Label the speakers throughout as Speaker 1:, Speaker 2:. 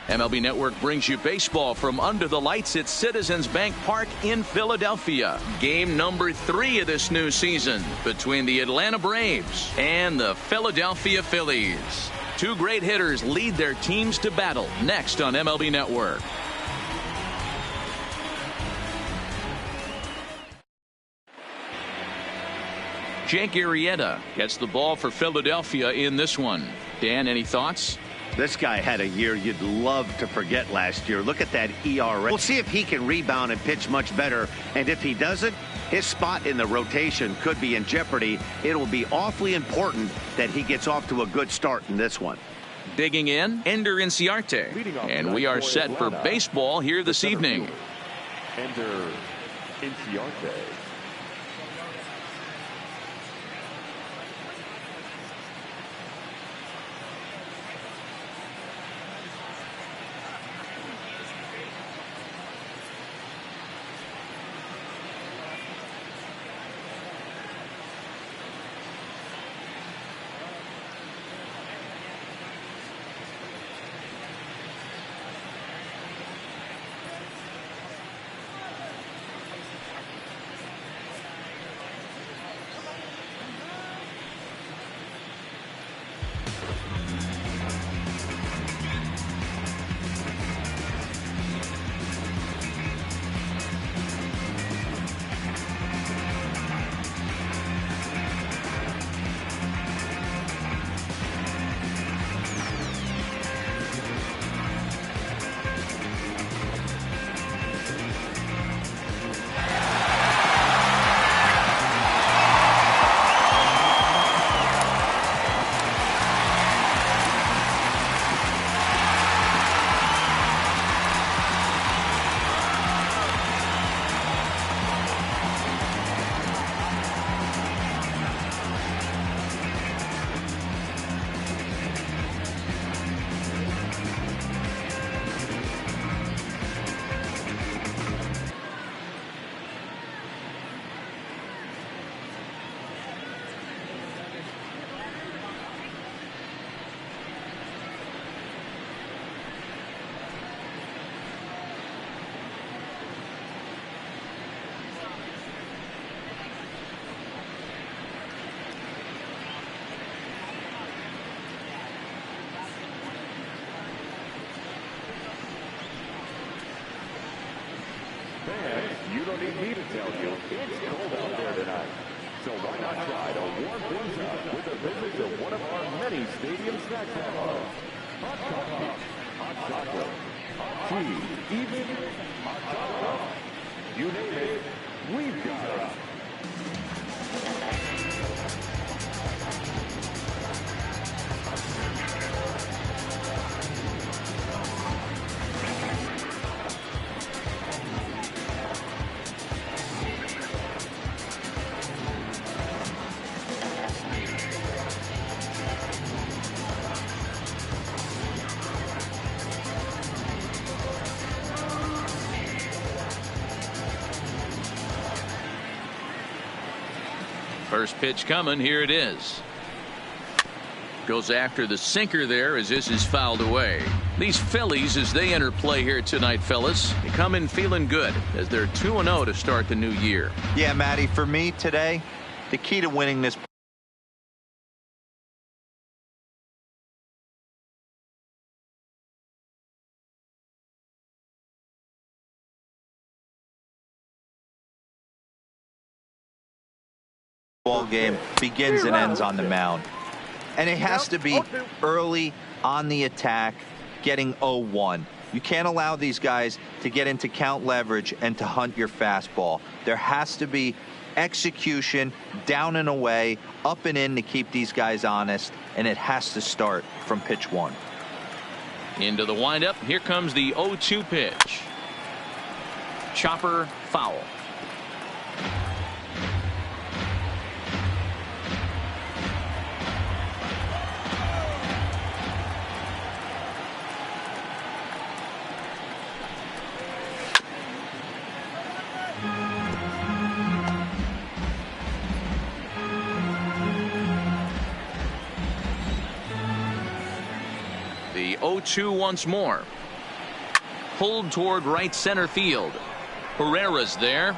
Speaker 1: MLB Network brings you baseball from under the lights at Citizens Bank Park in Philadelphia. Game number 3 of this new season between the Atlanta Braves and the Philadelphia Phillies. Two great hitters lead their teams to battle next on MLB Network. Jake Arrieta gets the ball for Philadelphia in this one. Dan, any thoughts?
Speaker 2: This guy had a year you'd love to forget last year. Look at that ERA. We'll see if he can rebound and pitch much better. And if he doesn't, his spot in the rotation could be in jeopardy. It will be awfully important that he gets off to a good start in this one.
Speaker 1: Digging in, Ender Inciarte. And we are set for baseball here this evening.
Speaker 3: Ender Inciarte. You don't need me to tell you, it's cold out there tonight. So why not try to warm things up with a visit to one of our many stadium snack bars. Hot coffee, hot chocolate, hot tea, even hot chocolate. You name it, we've got it.
Speaker 1: First pitch coming. Here it is. Goes after the sinker there as this is fouled away. These Phillies, as they enter play here tonight, fellas, they come in feeling good as they're 2-0 to start the new year.
Speaker 4: Yeah, Matty, for me today, the key to winning this ball game begins and ends on the mound. And it has to be early on the attack, getting 0-1. You can't allow these guys to get into count leverage and to hunt your fastball. There has to be execution, down and away, up and in to keep these guys honest, and it has to start from pitch 1.
Speaker 1: Into the windup. Here comes the 0-2 pitch. Chopper foul. The 0-2 once more. pulled toward right center field. Herrera's there.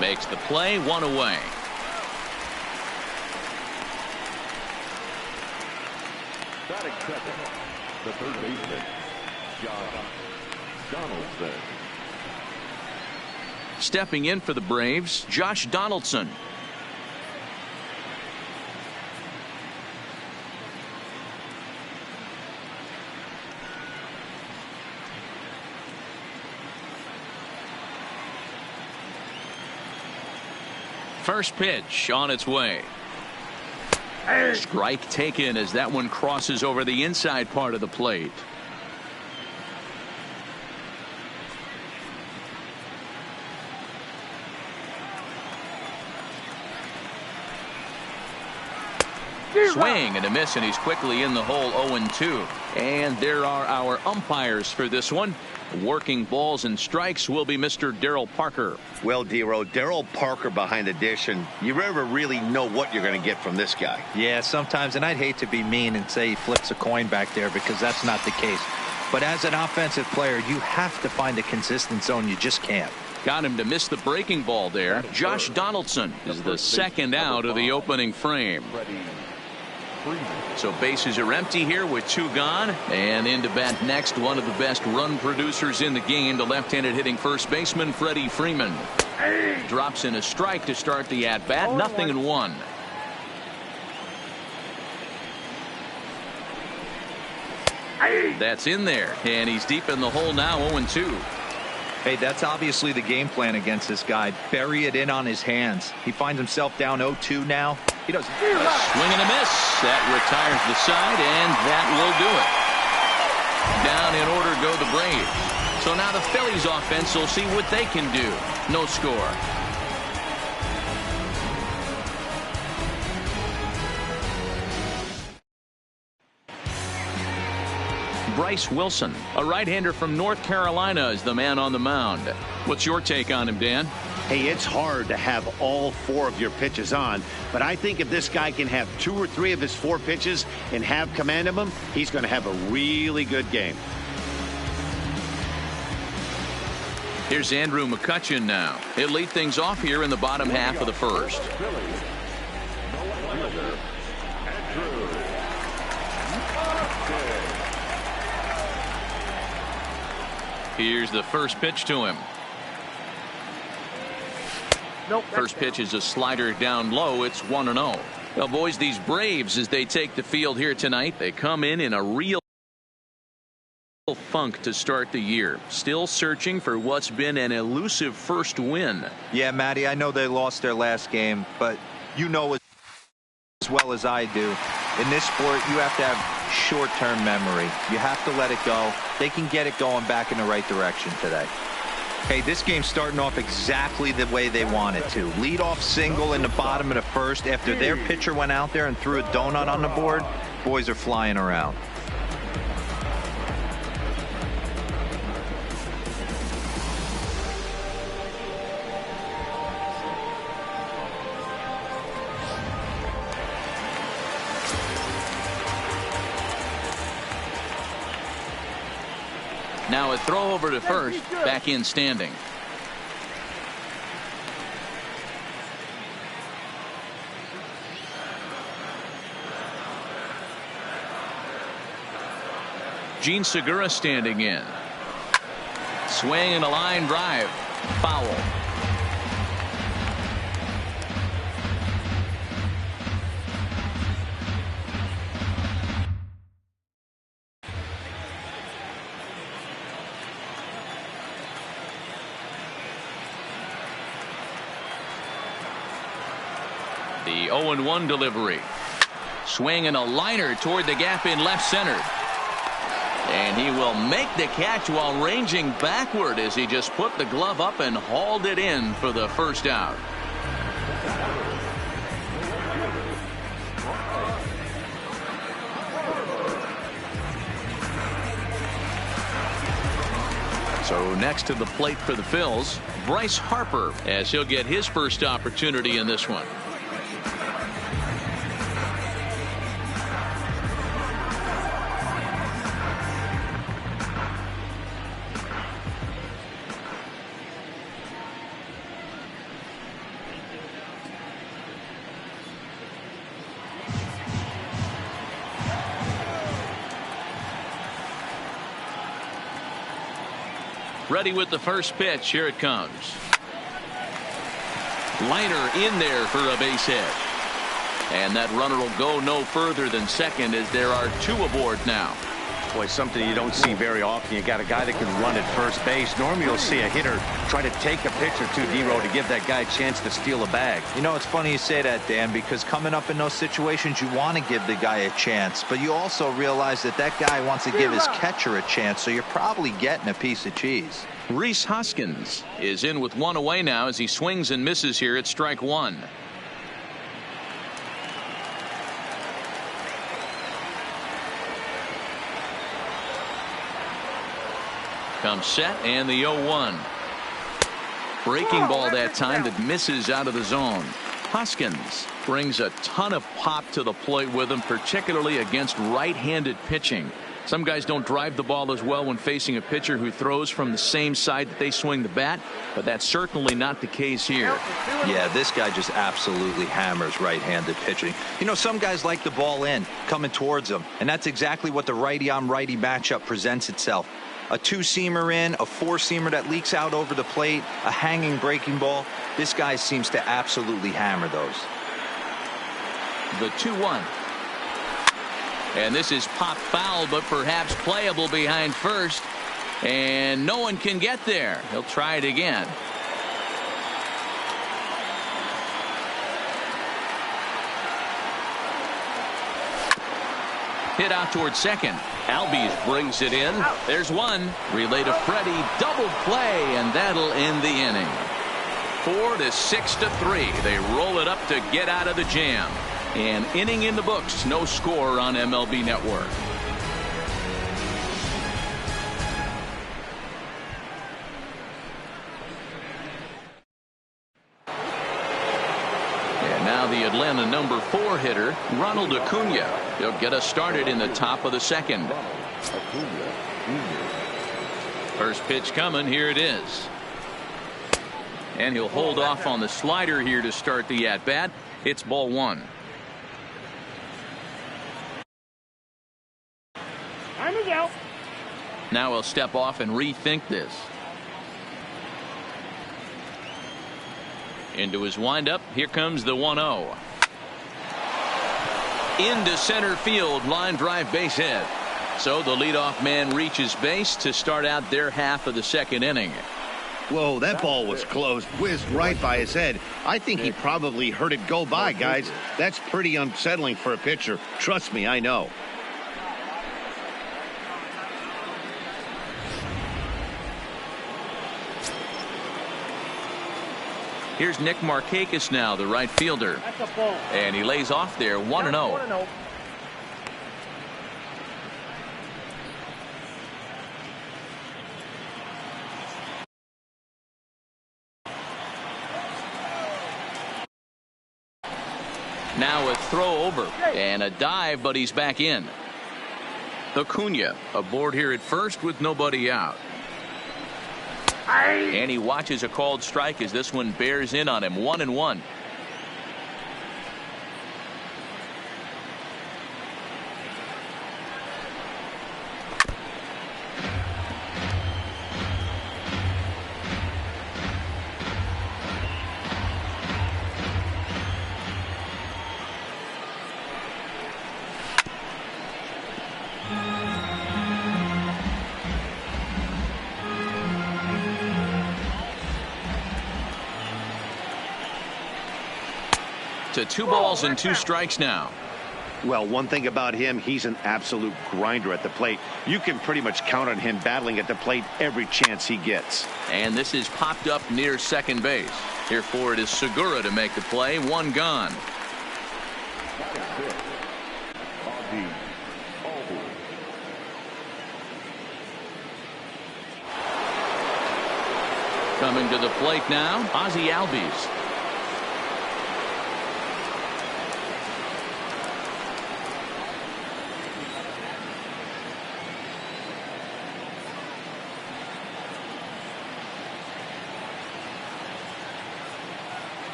Speaker 1: Makes the play, 1 away.
Speaker 3: Batting second, the third baseman, Josh Donaldson.
Speaker 1: Stepping in for the Braves, Josh Donaldson. First pitch on its way. Strike taken as that one crosses over the inside part of the plate. Swing and a miss, and he's quickly in the hole, 0-2. And there are our umpires for this one. Working balls and strikes will be Mr. Darryl Parker.
Speaker 2: Well, D-Row, Darryl Parker behind the dish, and you never really know what you're going to get from this guy.
Speaker 4: Yeah, sometimes, and I'd hate to be mean and say he flips a coin back there because that's not the case. But as an offensive player, you have to find a consistent zone. You just can't.
Speaker 1: Got him to miss the breaking ball there. Josh Donaldson is the second out of the opening frame. So bases are empty here with 2 gone. And into bat next, one of the best run producers in the game, the left-handed hitting first baseman Freddie Freeman. Drops in a strike to start the at-bat. 0-1. That's in there, and he's deep in the hole now, 0-2.
Speaker 4: Hey, that's obviously the game plan against this guy. Bury it in on his hands. He finds himself down 0-2 now. He doesn't.
Speaker 1: Swing and a miss. That retires the side, and that will do it. Down in order go the Braves. So now the Phillies offense will see what they can do. No score. Bryce Wilson, a right-hander from North Carolina, is the man on the mound. What's your take on him, Dan?
Speaker 2: Hey, it's hard to have all 4 of your pitches on, but I think if this guy can have 2 or 3 of his 4 pitches and have command of them, he's going to have a really good game.
Speaker 1: Here's Andrew McCutchen now. He'll lead things off here in the bottom half of the first. Here's the first pitch to him. First pitch is a slider down low. It's 1-0. Well, boys, these Braves, as they take the field here tonight, they come in a real funk to start the year. Still searching for what's been an elusive first win.
Speaker 4: Yeah, Matty, I know they lost their last game, but you know as well as I do, in this sport, you have to have short-term memory. You have to let it go. They can get it going back in the right direction today. Hey, this game's starting off exactly the way they want it to. Lead off single in the bottom of the first after their pitcher went out there and threw a donut on the board. Boys are flying around.
Speaker 1: Now a throw over to first, back in standing. Gene Segura standing in. Swing and a line drive. Foul. The 0-1 delivery. Swing and a liner toward the gap in left center. And he will make the catch while ranging backward as he just put the glove up and hauled it in for the first out. So next to the plate for the Phils, Bryce Harper, as he'll get his first opportunity in this one. Ready with the first pitch. Here it comes. Liner in there for a base hit. And that runner will go no further than second as there are 2 aboard now.
Speaker 2: Boy, something you don't see very often. You got a guy that can run at first base. Normally you'll see a hitter try to take a pitch or two, D-Row, to give that guy a chance to steal a bag.
Speaker 4: You know, it's funny you say that, Dan, because coming up in those situations, you want to give the guy a chance, but you also realize that that guy wants to give his catcher a chance, so you're probably getting a piece of cheese.
Speaker 1: Rhys Hoskins is in with 1 away now as he swings and misses here at strike 1. Comes set and the 0-1. Breaking ball that time that misses out of the zone. Hoskins brings a ton of pop to the plate with him, particularly against right-handed pitching. Some guys don't drive the ball as well when facing a pitcher who throws from the same side that they swing the bat, but that's certainly not the case here.
Speaker 4: Yeah, this guy just absolutely hammers right-handed pitching. You know, some guys like the ball in, coming towards them, and that's exactly what the righty-on-righty matchup presents itself. A 2-seamer in, a 4-seamer that leaks out over the plate, a hanging breaking ball. This guy seems to absolutely hammer those.
Speaker 1: The 2-1. And this is pop foul, but perhaps playable behind first. And no one can get there. He'll try it again. Hit out towards second. Albies brings it in. There's one. Relay to Freddie. Double play, and that'll end the inning. 4-6-3. They roll it up to get out of the jam. An inning in the books. No score on MLB Network. And now the Atlanta number 4 hitter, Ronald Acuna. He'll get us started in the top of the second. First pitch coming. Here it is. And he'll hold off on the slider here to start the at-bat. It's ball 1. Now he'll step off and rethink this. Into his windup. Here comes the 1-0. Into center field. Line drive base hit. So the leadoff man reaches base to start out their half of the second inning.
Speaker 2: Whoa, that ball was close. Whizzed right by his head. I think he probably heard it go by, guys. That's pretty unsettling for a pitcher. Trust me, I know.
Speaker 1: Here's Nick Markakis now, the right fielder. And he lays off there, 1-0. Now a throw over and a dive, but he's back in. Acuna aboard here at first with nobody out. And he watches a called strike as this one bears in on him. 1-1. To 2 balls and 2 strikes now.
Speaker 2: Well, one thing about him, he's an absolute grinder at the plate. You can pretty much count on him battling at the plate every chance he gets.
Speaker 1: And this is popped up near second base. Here for it is Segura to make the play. 1 gone. Coming to the plate now, Ozzie Albies.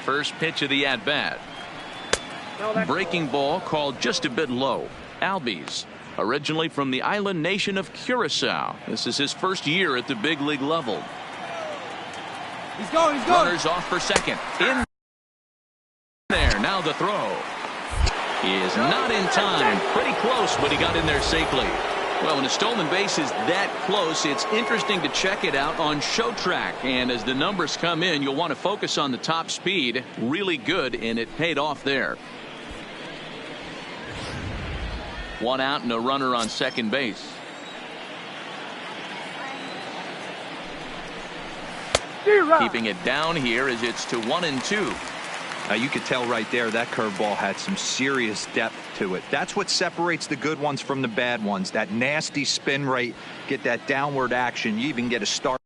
Speaker 1: First pitch of the at-bat. Breaking ball called just a bit low. Albies, originally from the island nation of Curacao. This is his first year at the big league level.
Speaker 5: He's going.
Speaker 1: Runners off for second. In there. Now the throw. He is not in time. Pretty close, but he got in there safely. Well, when a stolen base is that close, it's interesting to check it out on Show Track. And as the numbers come in, you'll want to focus on the top speed. Really good, and it paid off there. One out and a runner on second base. Keeping it down here as it's to 1-2.
Speaker 4: Now you could tell right there that curveball had some serious depth to it. That's what separates the good ones from the bad ones. That nasty spin rate, get that downward action. You even get a star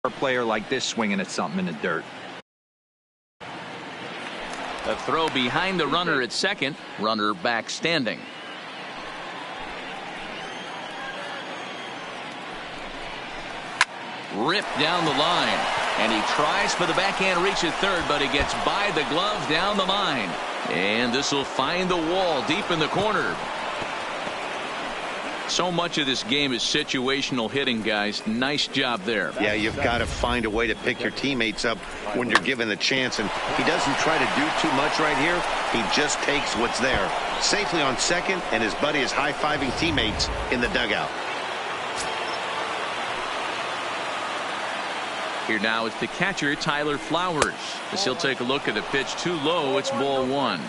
Speaker 4: player like this swinging at something in the dirt.
Speaker 1: A throw behind the runner at second. Runner back standing. Ripped down the line. And he tries for the backhand reach at third, but he gets by the glove down the line. And this will find the wall deep in the corner. So much of this game is situational hitting, guys. Nice job there.
Speaker 2: Yeah, you've got to find a way to pick your teammates up when you're given the chance. And he doesn't try to do too much right here. He just takes what's there. Safely on second, and his buddy is high-fiving teammates in the dugout.
Speaker 1: Here now is the catcher, Tyler Flowers. As he'll take a look at a pitch too low. It's ball one.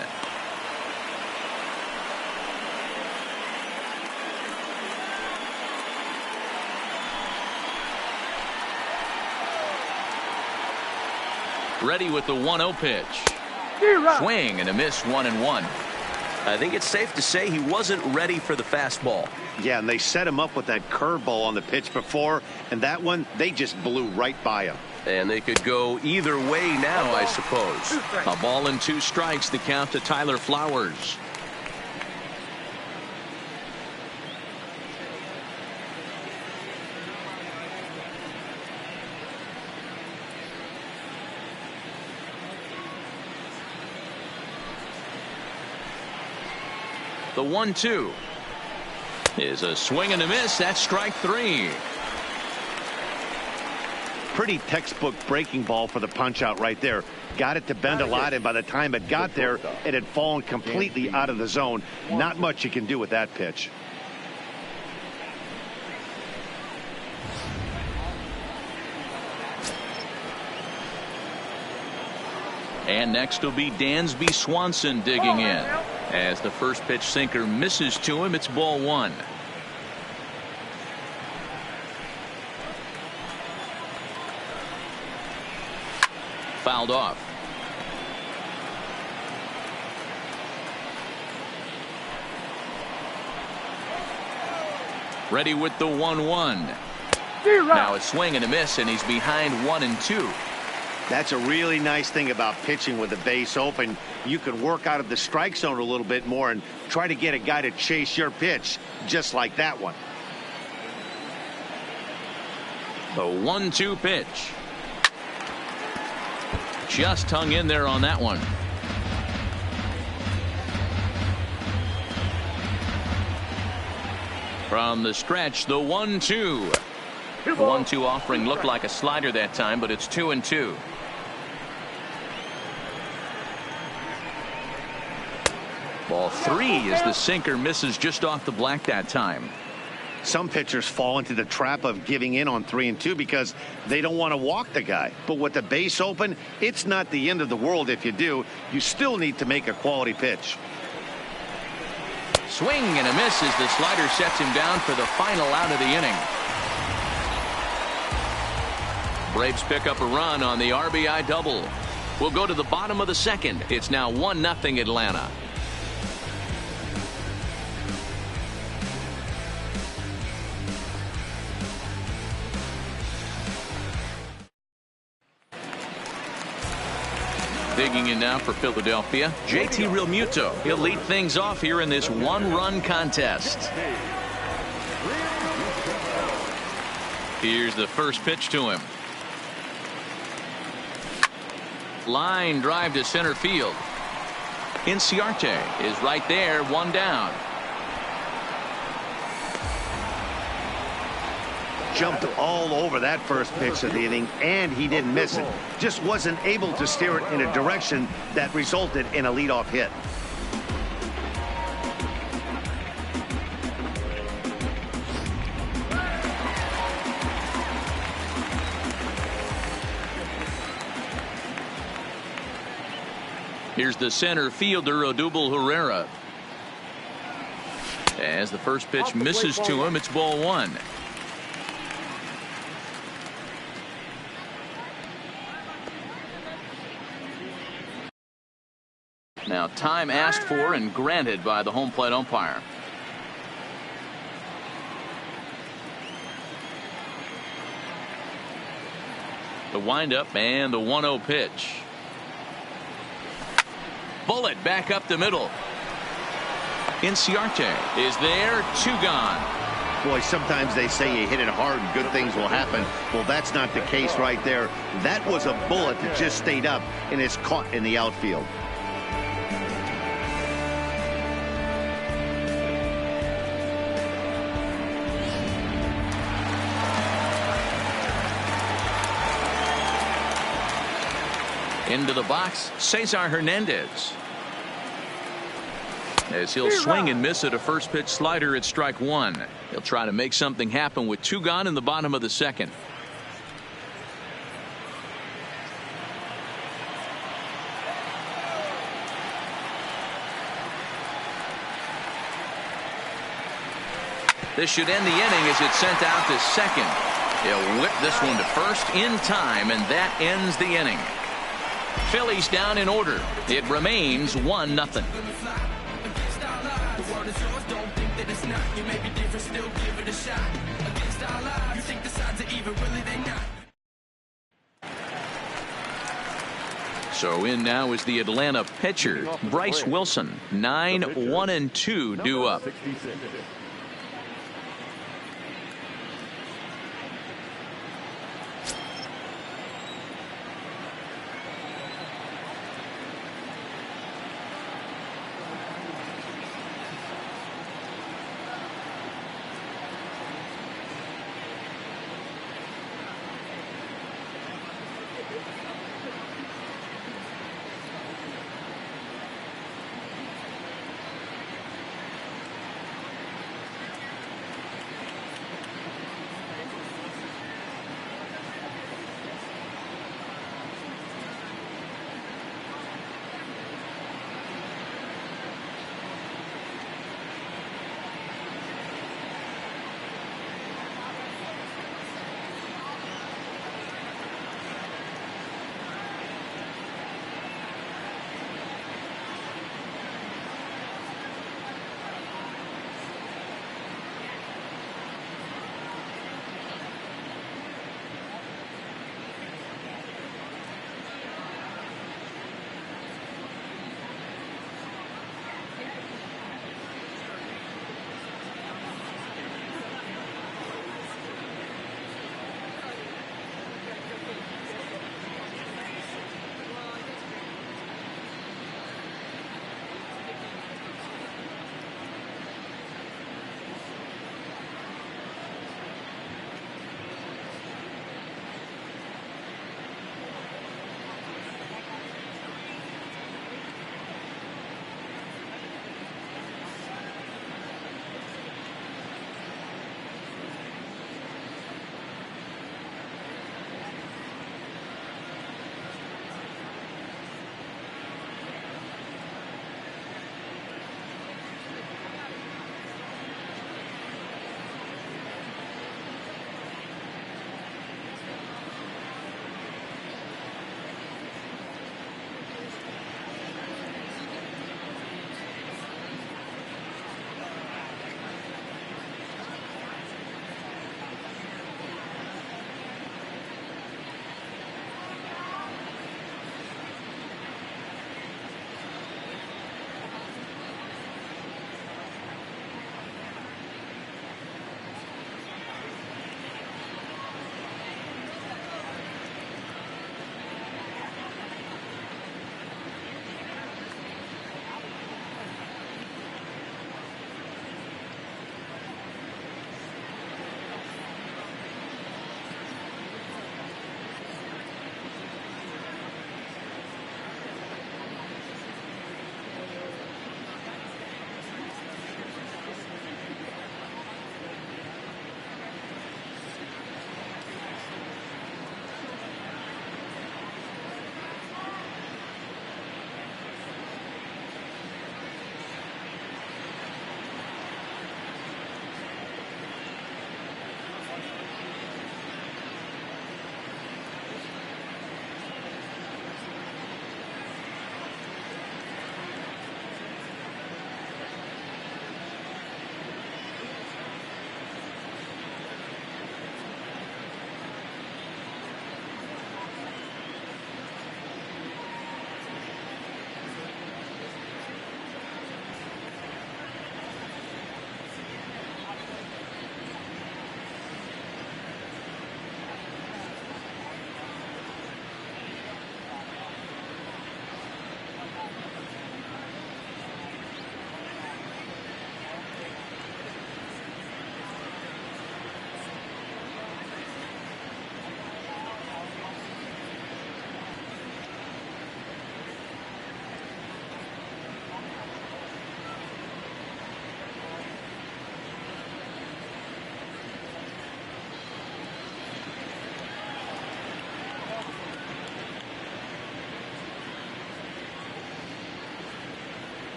Speaker 1: Ready with the 1-0 pitch. Swing and a miss, 1-1.
Speaker 6: I think it's safe to say he wasn't ready for the fastball.
Speaker 2: Yeah, and they set him up with that curveball on the pitch before, and that one, they just blew right by him.
Speaker 6: And they could go either way now, I suppose.
Speaker 1: A ball and 2 strikes, the count to Tyler Flowers. The 1-2 is a swing and a miss. That's strike 3.
Speaker 2: Pretty textbook breaking ball for the punch out right there. Got it to bend a lot, and by the time it got there, it had fallen completely out of the zone. Not much you can do with that pitch.
Speaker 1: And next will be Dansby Swanson digging in. As the first pitch sinker misses to him, it's ball 1. Fouled off. Ready with the 1-1. Now a swing and a miss, and he's behind 1-2.
Speaker 2: That's a really nice thing about pitching with the base open. You can work out of the strike zone a little bit more and try to get a guy to chase your pitch, just like that one.
Speaker 1: The 1-2 pitch. Just hung in there on that one. From the stretch, the 1-2. The 1-2 offering looked like a slider that time, but it's 2-2. Ball 3 as the sinker misses just off the black that time.
Speaker 2: Some pitchers fall into the trap of giving in on 3-2 because they don't want to walk the guy. But with the base open, it's not the end of the world if you do. You still need to make a quality pitch.
Speaker 1: Swing and a miss as the slider sets him down for the final out of the inning. Braves pick up a run on the RBI double. We'll go to the bottom of the second. It's now 1-0 Atlanta. Digging in now for Philadelphia, JT Realmuto. He'll lead things off here in this one-run contest. Here's the first pitch to him. Line drive to center field. Inciarte is right there, one down.
Speaker 2: Jumped all over that first pitch of the inning, and he didn't miss it. Just wasn't able to steer it in a direction that resulted in a leadoff hit.
Speaker 1: Here's the center fielder, Odubel Herrera. As the first pitch misses to him, it's ball one. Now time asked for and granted by the home plate umpire. The windup and the 1-0 pitch. Bullet back up the middle. Inciarte is there, 2 gone.
Speaker 2: Boy, sometimes they say you hit it hard and good things will happen. Well, that's not the case right there. That was a bullet that just stayed up and is caught in the outfield.
Speaker 1: Into the box, Cesar Hernandez. As he'll swing and miss at a first pitch slider at strike one. He'll try to make something happen with 2 gone in the bottom of the second. This should end the inning as it's sent out to second. He'll whip this one to first in time, and that ends the inning. Phillies down in order. It remains 1-0. So in now is the Atlanta pitcher, Bryce Wilson. 9-1-2 due up.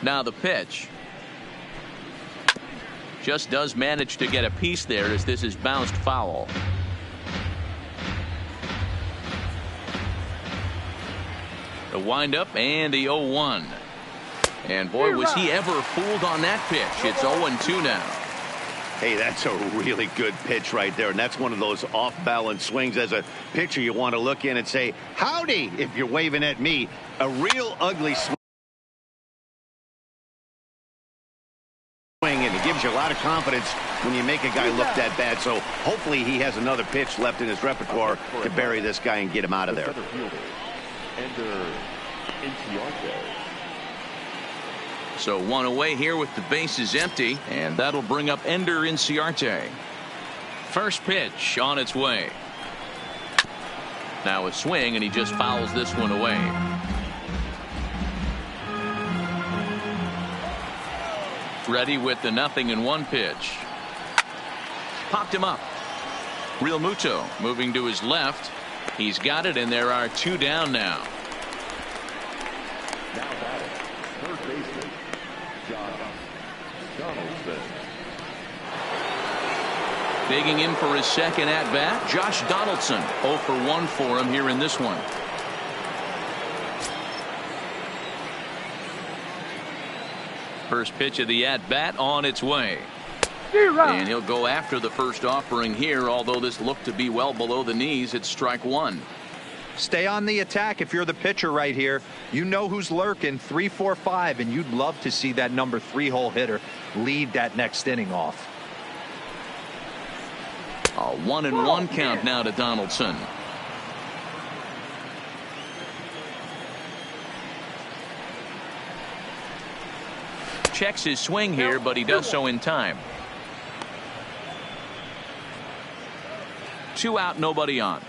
Speaker 1: Now the pitch. Just does manage to get a piece there as this is bounced foul. The windup and the 0-1. And boy, was he ever fooled on that pitch. It's 0-2 now.
Speaker 2: Hey, that's a really good pitch right there, and that's one of those off-balance swings. As a pitcher, you want to look in and say, howdy, if you're waving at me. A real ugly swing, and it gives you a lot of confidence when you make a guy look that bad. So hopefully he has another pitch left in his repertoire to bury this guy and get him out of there.
Speaker 1: So one away here with the bases empty, and that'll bring up Ender Inciarte. First pitch on its way. Now a swing, and he just fouls this one away. Ready with the 0-1 pitch. Popped him up. Real Muto moving to his left. He's got it, and there are 2 down now.
Speaker 3: Now batting, third baseman, Donaldson.
Speaker 1: Digging in for his second at bat, Josh Donaldson. 0 for 1 for him here in this one. First pitch of the at bat on its way. And he'll go after the first offering here, although this looked to be well below the knees. It's strike 1.
Speaker 4: Stay on the attack if you're the pitcher right here. You know who's lurking, 3, 4, 5, and you'd love to see that number 3 hole hitter lead that next inning off.
Speaker 1: A 1-1 count now to Donaldson. Checks his swing here, but he does so in time. 2 out, nobody on.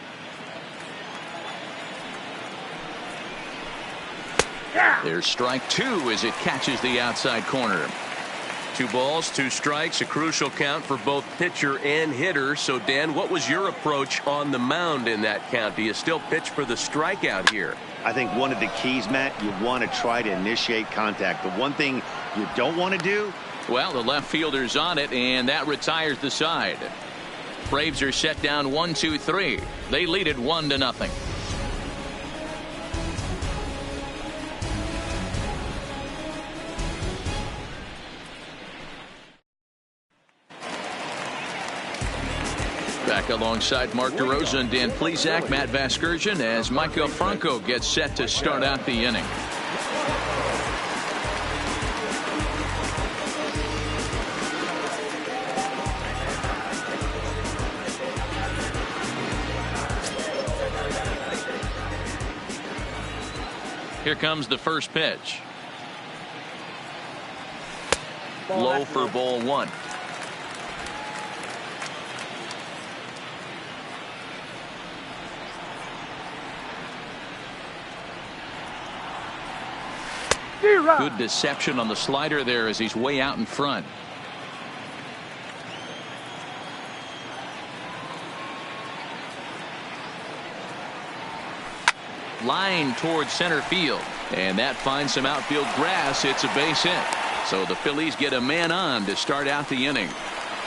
Speaker 1: There's strike 2 as it catches the outside corner.
Speaker 6: 2 balls, 2 strikes, a crucial count for both pitcher and hitter. So, Dan, what was your approach on the mound in that count? Do you still pitch for the strikeout here?
Speaker 2: I think one of the keys, Matt, you want to try to initiate contact. The one thing you don't want to do.
Speaker 1: Well, the left fielder's on it, and that retires the side. Braves are set down 1-2-3. They lead it 1-0. Back alongside Mark DeRosa and Dan Plesac, Matt Vasgersian, as Michael Franco gets set to start out the inning. Here comes the first pitch. Low for ball 1. Good deception on the slider there as he's way out in front. Line towards center field, and that finds some outfield grass. It's a base hit. So the Phillies get a man on to start out the inning.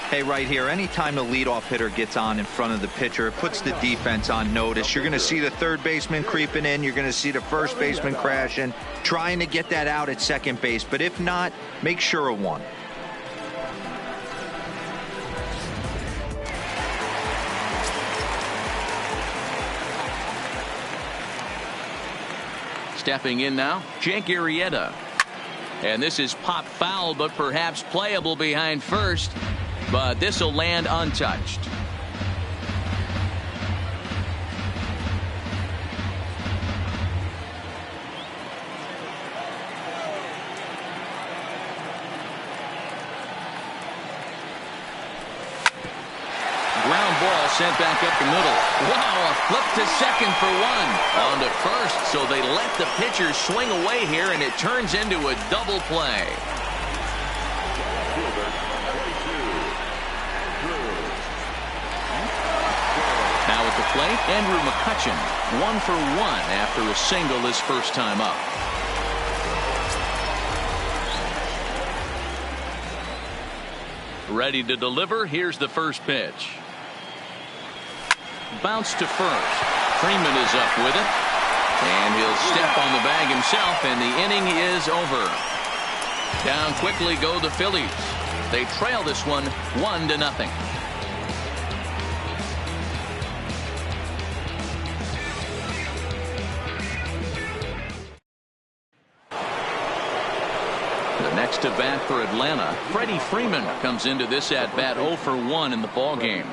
Speaker 4: Hey, right here, anytime the leadoff hitter gets on in front of the pitcher, it puts the defense on notice. You're going to see the third baseman creeping in. You're going to see the first baseman crashing, trying to get that out at second base. But if not, make sure of one.
Speaker 1: Stepping in now, Jake Arrieta. And this is pop foul, but perhaps playable behind first. But this will land untouched. Ground ball sent back up the middle. Wow, a flip to second for 1. On to first, so they let the pitcher swing away here, and it turns into a double play. Now at the plate, Andrew McCutchen, 1 for 1 after a single his first time up. Ready to deliver. Here's the first pitch. Bounce to first. Freeman is up with it. And he'll step on the bag himself, and the inning is over. Down quickly go the Phillies. They trail this one 1-0. The next to bat for Atlanta, Freddie Freeman comes into this at bat 0 for 1 in the ball game.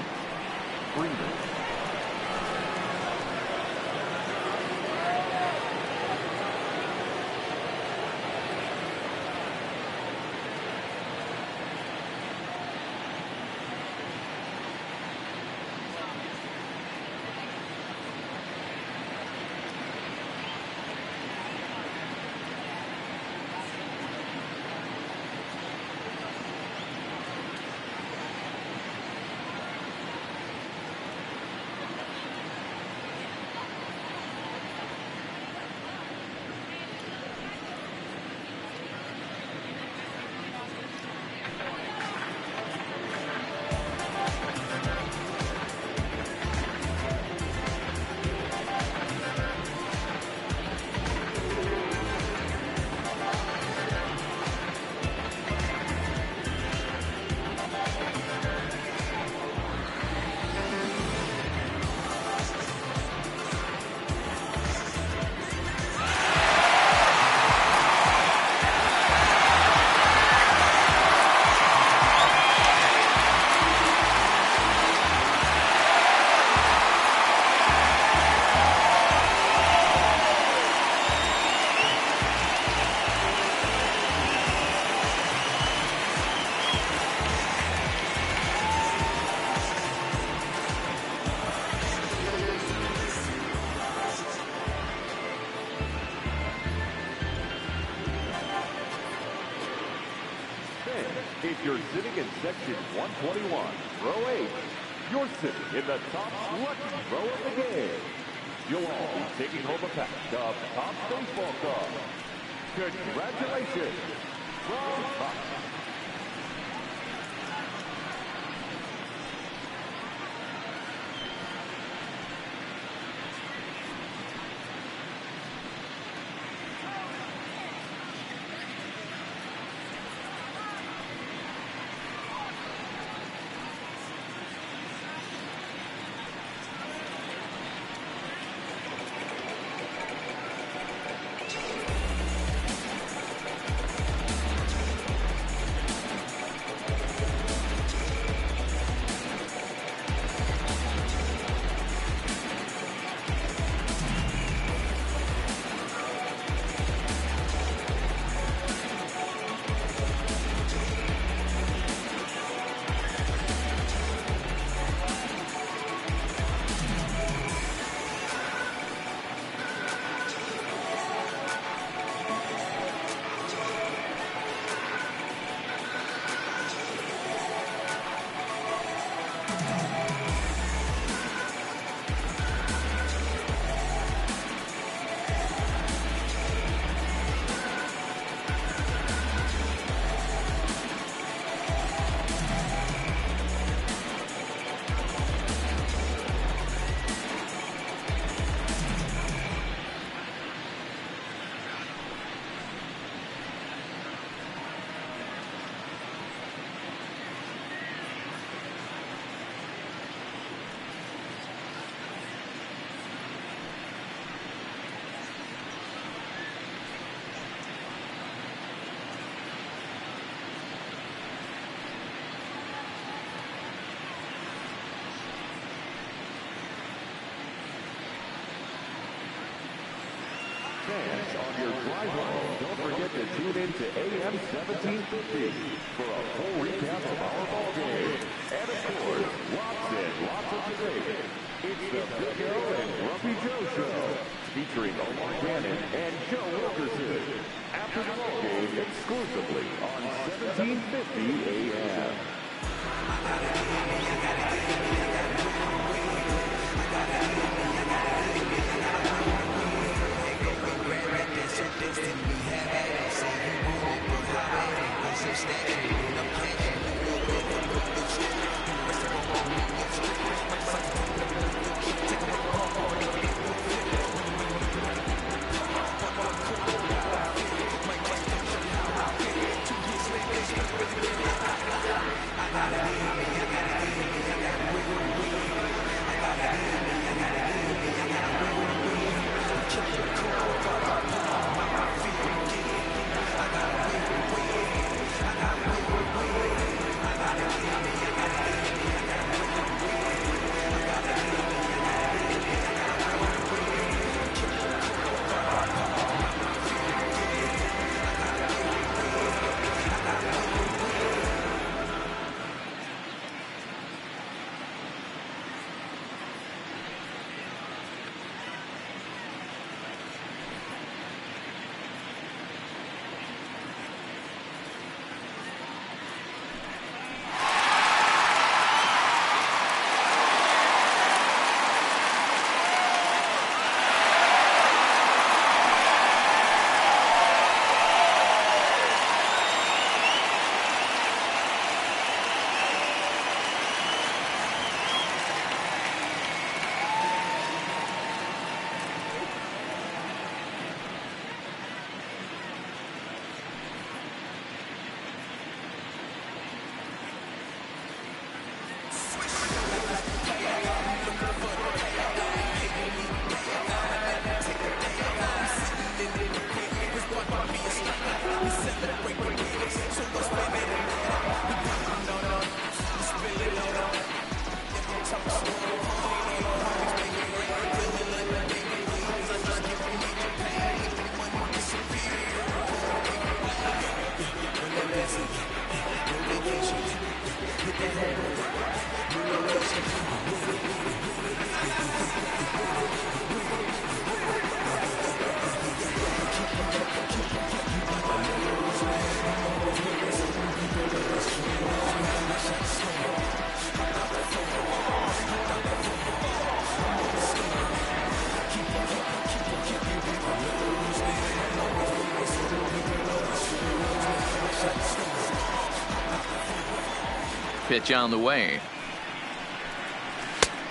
Speaker 3: If you're sitting in section 121, row 8, you're sitting in the top lucky row of the game. You'll all be taking home a pack of Topps baseball cards. Congratulations from Topps. Fans, on your drive home, don't forget to tune in to AM 1750 for a full recap of our ball game. And of course, lots of debate. It's the Big O and Grumpy Joe Show, featuring Omar Gannon and Joe Wilkerson. After the ball game, exclusively on 1750 AM.
Speaker 7: Say you want it, but how it ain't. What's your statue? I'm catching.
Speaker 1: Pitch on the way.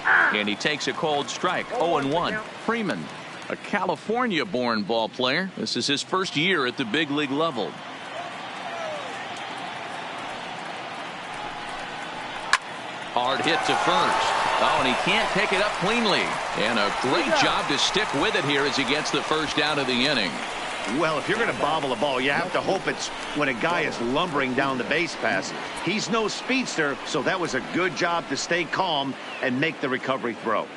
Speaker 1: And he takes a cold strike. 0-1. Freeman, a California-born ball player. This is his first year at the big league level. Hard hit to first. Oh, and he can't pick it up cleanly. And a great job to stick with it here as he gets the first out of the inning.
Speaker 2: Well, if you're going to bobble a ball, you have to hope it's when a guy is lumbering down the base pass. He's no speedster, so that was a good job to stay calm and make the recovery throw.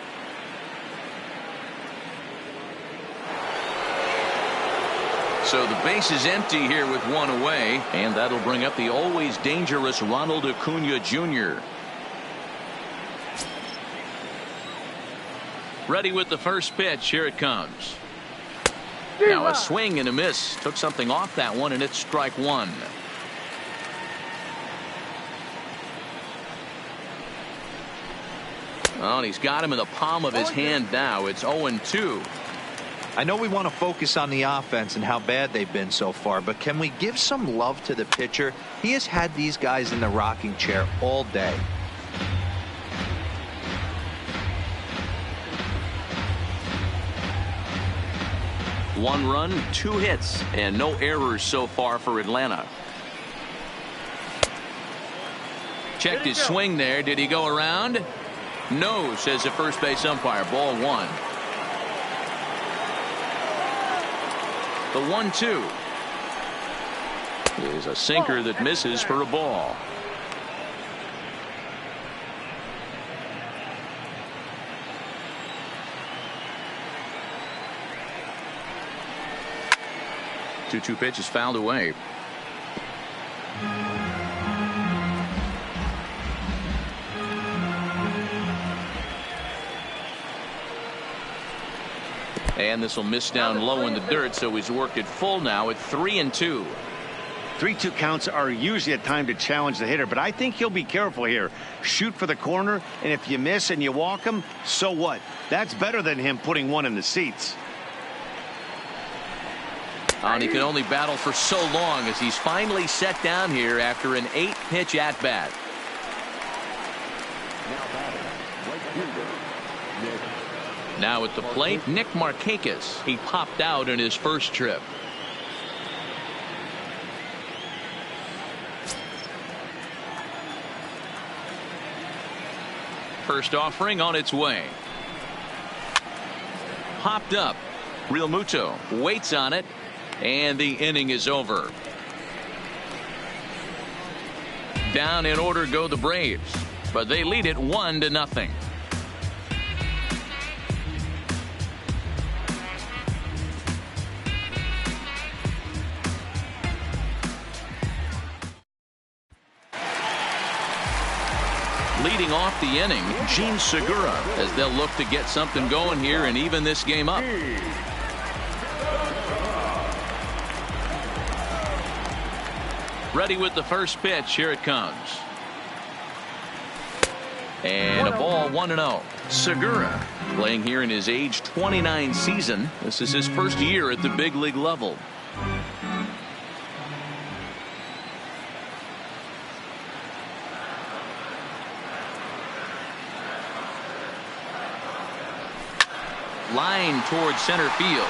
Speaker 1: So the base is empty here with one away, and that'll bring up the always dangerous Ronald Acuna Jr. Ready with the first pitch. Here it comes. Now a swing and a miss. Took something off that one, and it's strike one. Oh, and he's got him in the palm of his hand now. It's 0-2.
Speaker 4: I know we want to focus on the offense and how bad they've been so far, but can we give some love to the pitcher? He has had these guys in the rocking chair all day.
Speaker 1: One run, 2 hits, and no errors so far for Atlanta. Checked his swing there. Did he go around? No, says the first base umpire. Ball 1. The 1-2 is a sinker that misses for a ball. Two pitch is fouled away. And this will miss down low in the dirt, so he's worked it full now at 3-2.
Speaker 2: 3-2 counts are usually a time to challenge the hitter, but I think he'll be careful here. Shoot for the corner, and if you miss and you walk him, so what? That's better than him putting one in the seats.
Speaker 1: And he can only battle for so long as he's finally set down here after an 8-pitch at-bat. Now at the plate, Nick Markakis. He popped out in his first trip. First offering on its way. Popped up. Real Muto waits on it. And the inning is over. Down in order go the Braves, but they lead it 1-0. Leading off the inning, Gene Segura, as they'll look to get something going here and even this game up. Ready with the first pitch. Here it comes. And a ball, 1-0. Segura playing here in his age 29 season. This is his first year at the big league level. Line towards center field.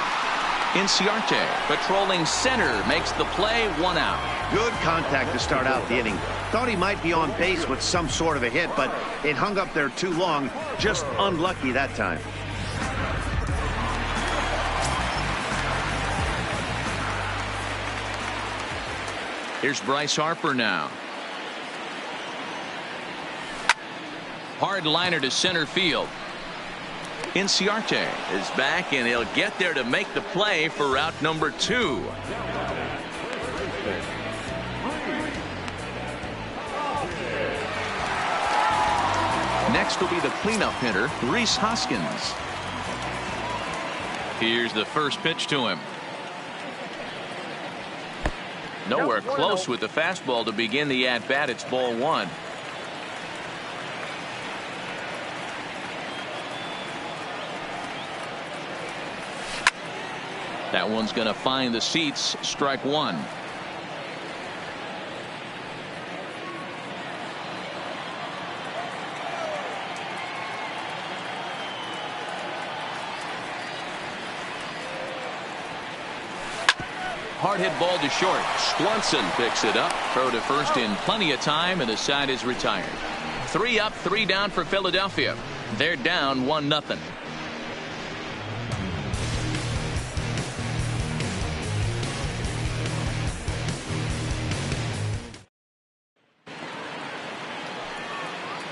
Speaker 1: Inciarte patrolling center makes the play, 1 out.
Speaker 2: Good contact to start out the inning. Thought he might be on base with some sort of a hit, but it hung up there too long. Just unlucky that time.
Speaker 1: Here's Bryce Harper now. Hard liner to center field. Inciarte is back, and he'll get there to make the play for out number 2. Next will be the cleanup hitter, Rhys Hoskins. Here's the first pitch to him. Nowhere close with the fastball to begin the at-bat. It's ball one. That one's going to find the seats. Strike one. Hard hit ball to short.
Speaker 6: Swanson picks it up.
Speaker 1: Throw to first in plenty of time, and the side is retired. 3 up, 3 down for Philadelphia. They're down 1-0.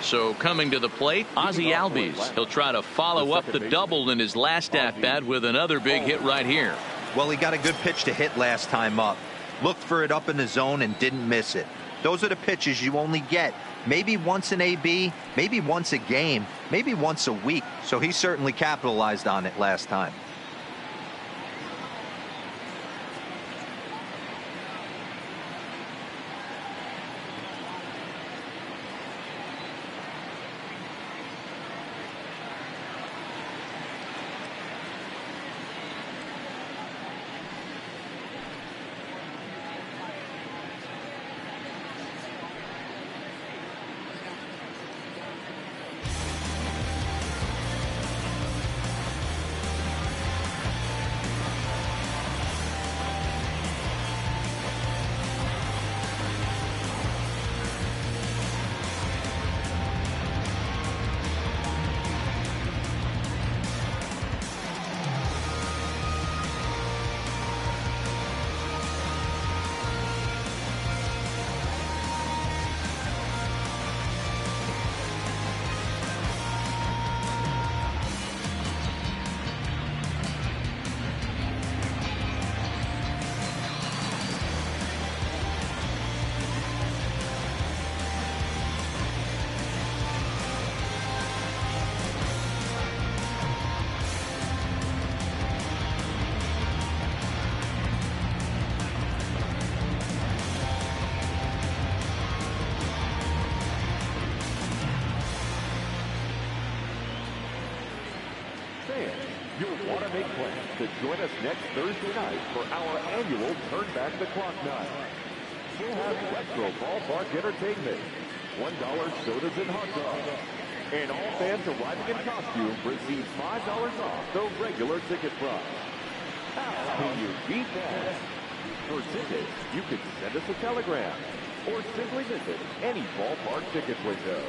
Speaker 1: So coming to the plate, Ozzie Albies. He'll try to follow up the double in his last at-bat with another big hit right here.
Speaker 4: Well, he got a good pitch to hit last time up. Looked for it up in the zone and didn't miss it. Those are the pitches you only get maybe once an AB, maybe once a game, maybe once a week. So he certainly capitalized on it last time.
Speaker 3: You'll want to make plans to join us next Thursday night for our annual Turn Back the Clock night. We'll have retro ballpark entertainment, $1 sodas and hot dogs, and all fans arriving in costume receive $5 off the regular ticket price. How can you beat that? For tickets, you can send us a telegram or simply visit any ballpark ticket window.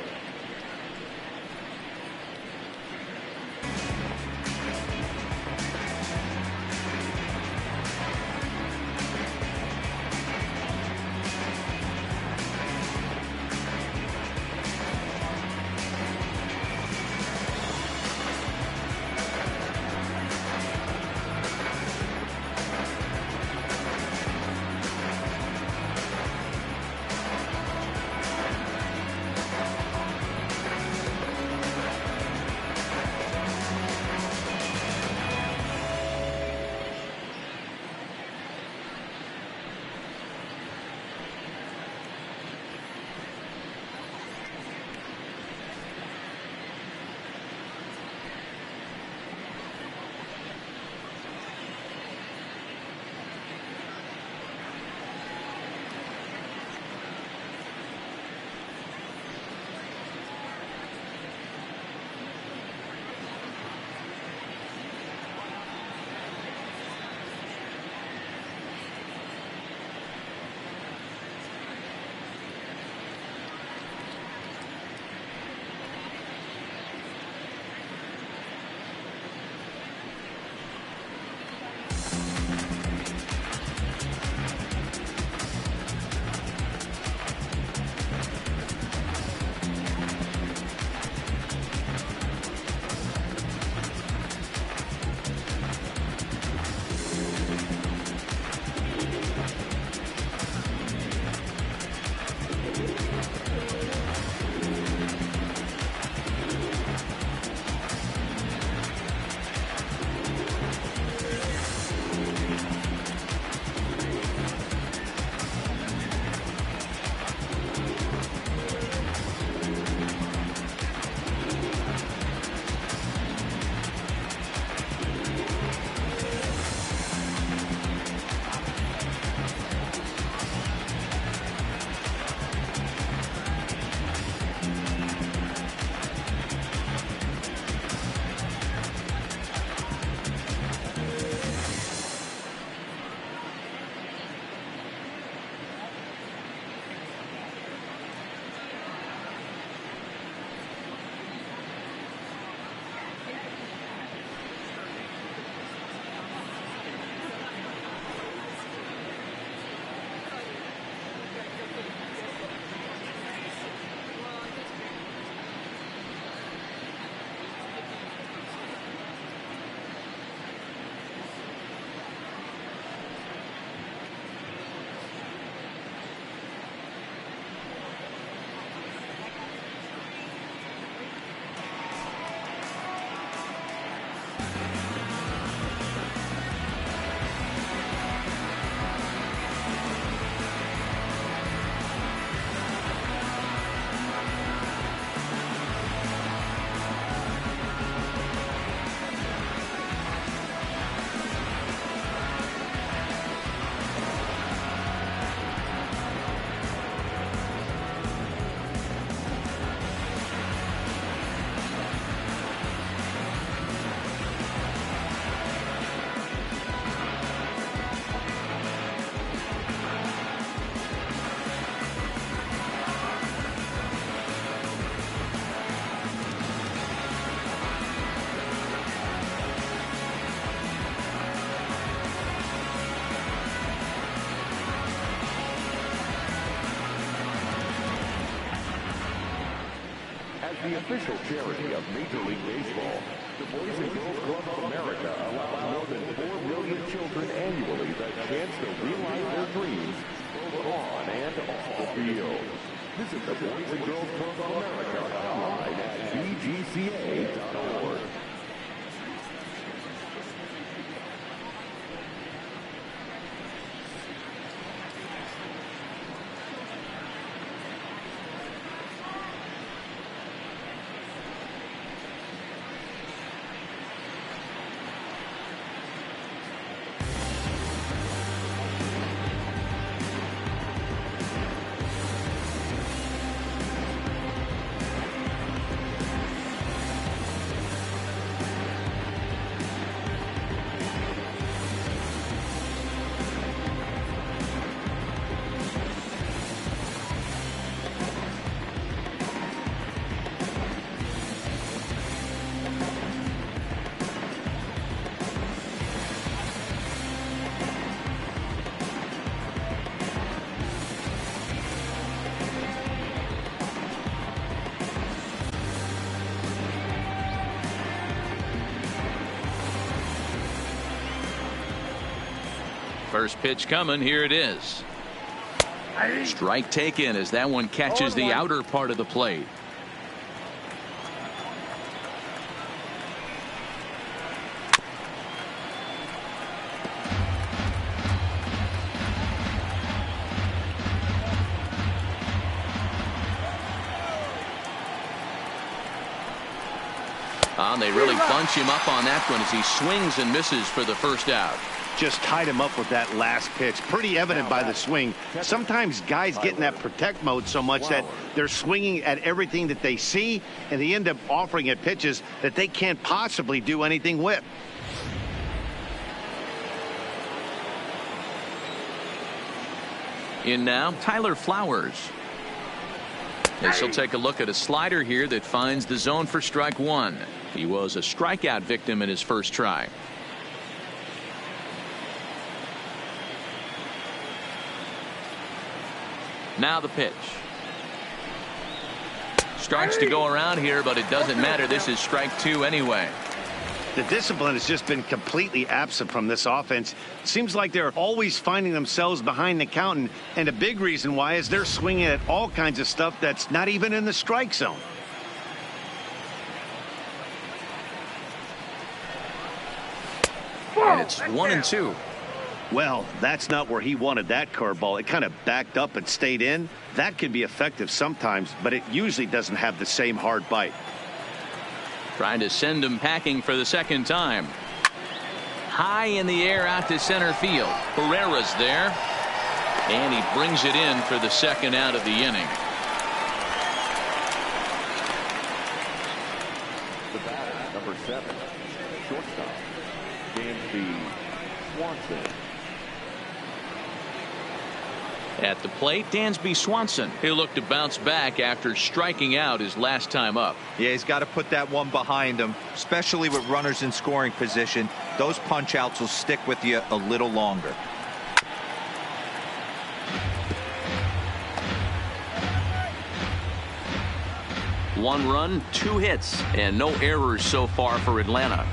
Speaker 3: As the official charity of Major League Baseball, the Boys and Girls Club of America allows more than 4 million children annually the chance to realize their dreams both on and off the field. Visit the Boys and Girls Club of America online at bgca.org.
Speaker 1: First pitch coming. Here it is. Strike taken as that one catches the outer part of the plate. They really bunch him up on that one as he swings and misses for the first out.
Speaker 2: Just tied him up with that last pitch. Pretty evident by the swing. Sometimes guys get in that protect mode so much that they're swinging at everything that they see, and they end up offering at pitches that they can't possibly do anything with.
Speaker 1: In now, Tyler Flowers. This will take a look at a slider here that finds the zone for strike one. He was a strikeout victim in his first try. Now the pitch. Starts to go around here, but it doesn't matter. This is strike two anyway.
Speaker 2: The discipline has just been completely absent from this offense. Seems like they're always finding themselves behind the count, and a big reason why is they're swinging at all kinds of stuff that's not even in the strike zone.
Speaker 1: And it's 1-2.
Speaker 2: Well, that's not where he wanted that curveball. It kind of backed up and stayed in. That can be effective sometimes, but it usually doesn't have the same hard bite.
Speaker 1: Trying to send him packing for the second time. High in the air out to center field. Herrera's there. And he brings it in for the second out of the inning.
Speaker 3: The batter, number 7, shortstop, Swanson.
Speaker 1: At the plate, Dansby Swanson. He'll look to bounce back after striking out his last time up.
Speaker 4: Yeah, he's got to put that one behind him, especially with runners in scoring position. Those punch outs will stick with you a little longer.
Speaker 1: One run, 2 hits, and no errors so far for Atlanta.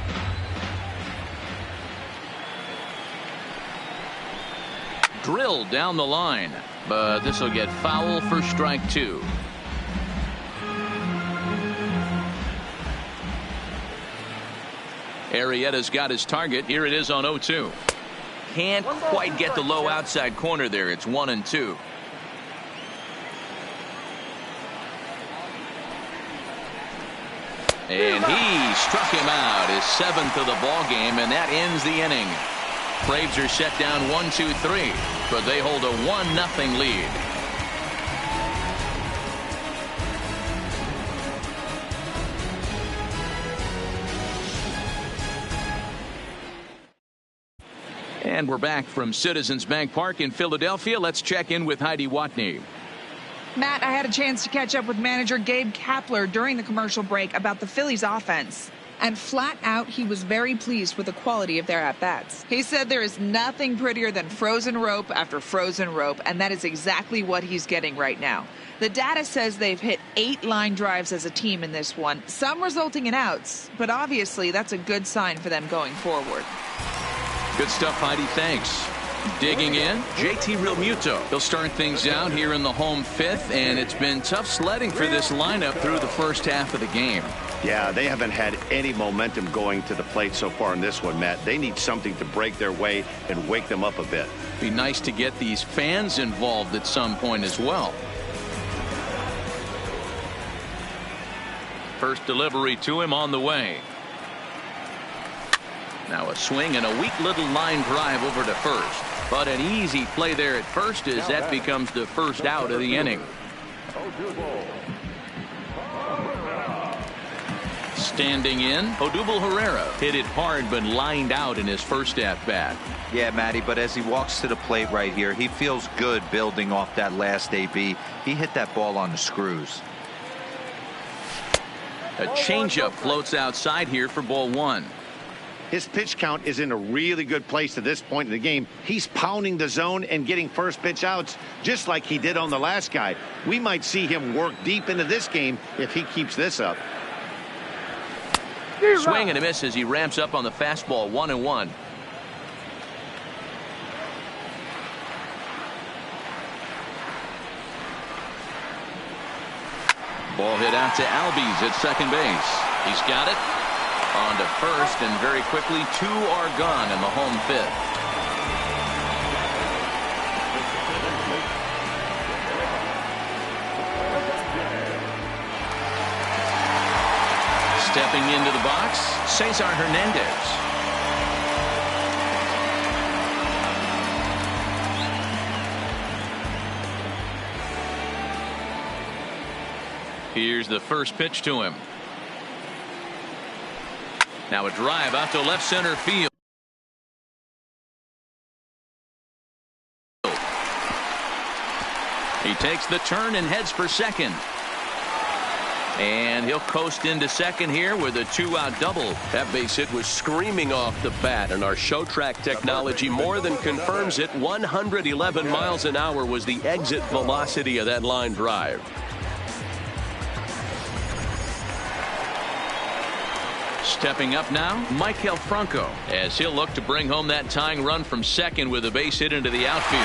Speaker 1: Drilled down the line, but this will get foul for strike 2. Arrieta's got his target. Here it is on 0-2. Can't quite get the low outside corner there. It's 1-2. And he struck him out, his 7th of the ball game, and that ends the inning. Braves are set down 1-2-3, but they hold a 1-0 lead. And we're back from Citizens Bank Park in Philadelphia. Let's check in with Heidi Watney.
Speaker 7: Matt, I had a chance to catch up with manager Gabe Kapler during the commercial break about the Phillies offense. And flat out, he was very pleased with the quality of their at-bats. He said there is nothing prettier than frozen rope after frozen rope, and that is exactly what he's getting right now. The data says they've hit 8 line drives as a team in this one, some resulting in outs, but obviously that's a good sign for them going forward.
Speaker 1: Good stuff, Heidi. Thanks. Digging in, JT Realmuto. He'll start things out here in the home 5th, and it's been tough sledding for this lineup through the first half of the game.
Speaker 2: Yeah, they haven't had any momentum going to the plate so far in this one, Matt. They need something to break their way and wake them up a bit.
Speaker 1: Be nice to get these fans involved at some point as well. First delivery to him on the way. Now a swing and a weak little line drive over to first. But an easy play there at first as that becomes the first out of the inning. Standing in, Odubel Herrera hit it hard but lined out in his first at-bat.
Speaker 4: Yeah, Matty, but as he walks to the plate right here, he feels good building off that last AB. He hit that ball on the screws.
Speaker 1: A changeup floats outside here for ball 1.
Speaker 2: His pitch count is in a really good place at this point in the game. He's pounding the zone and getting first pitch outs just like he did on the last guy. We might see him work deep into this game if he keeps this up.
Speaker 1: Swing and a miss as he ramps up on the fastball. 1-1. Ball hit out to Albies at second base. He's got it. On to first, and very quickly 2 are gone in the home 5th. Stepping into the box, Cesar Hernandez. Here's the first pitch to him. Now a drive out to left center field. He takes the turn and heads for second. And he'll coast into second here with a 2-out double.
Speaker 6: That base hit was screaming off the bat, and our show track technology more than confirms it. 111 miles an hour was the exit velocity of that line drive.
Speaker 1: Stepping up now, Maikel Franco, as he'll look to bring home that tying run from second with a base hit into the outfield.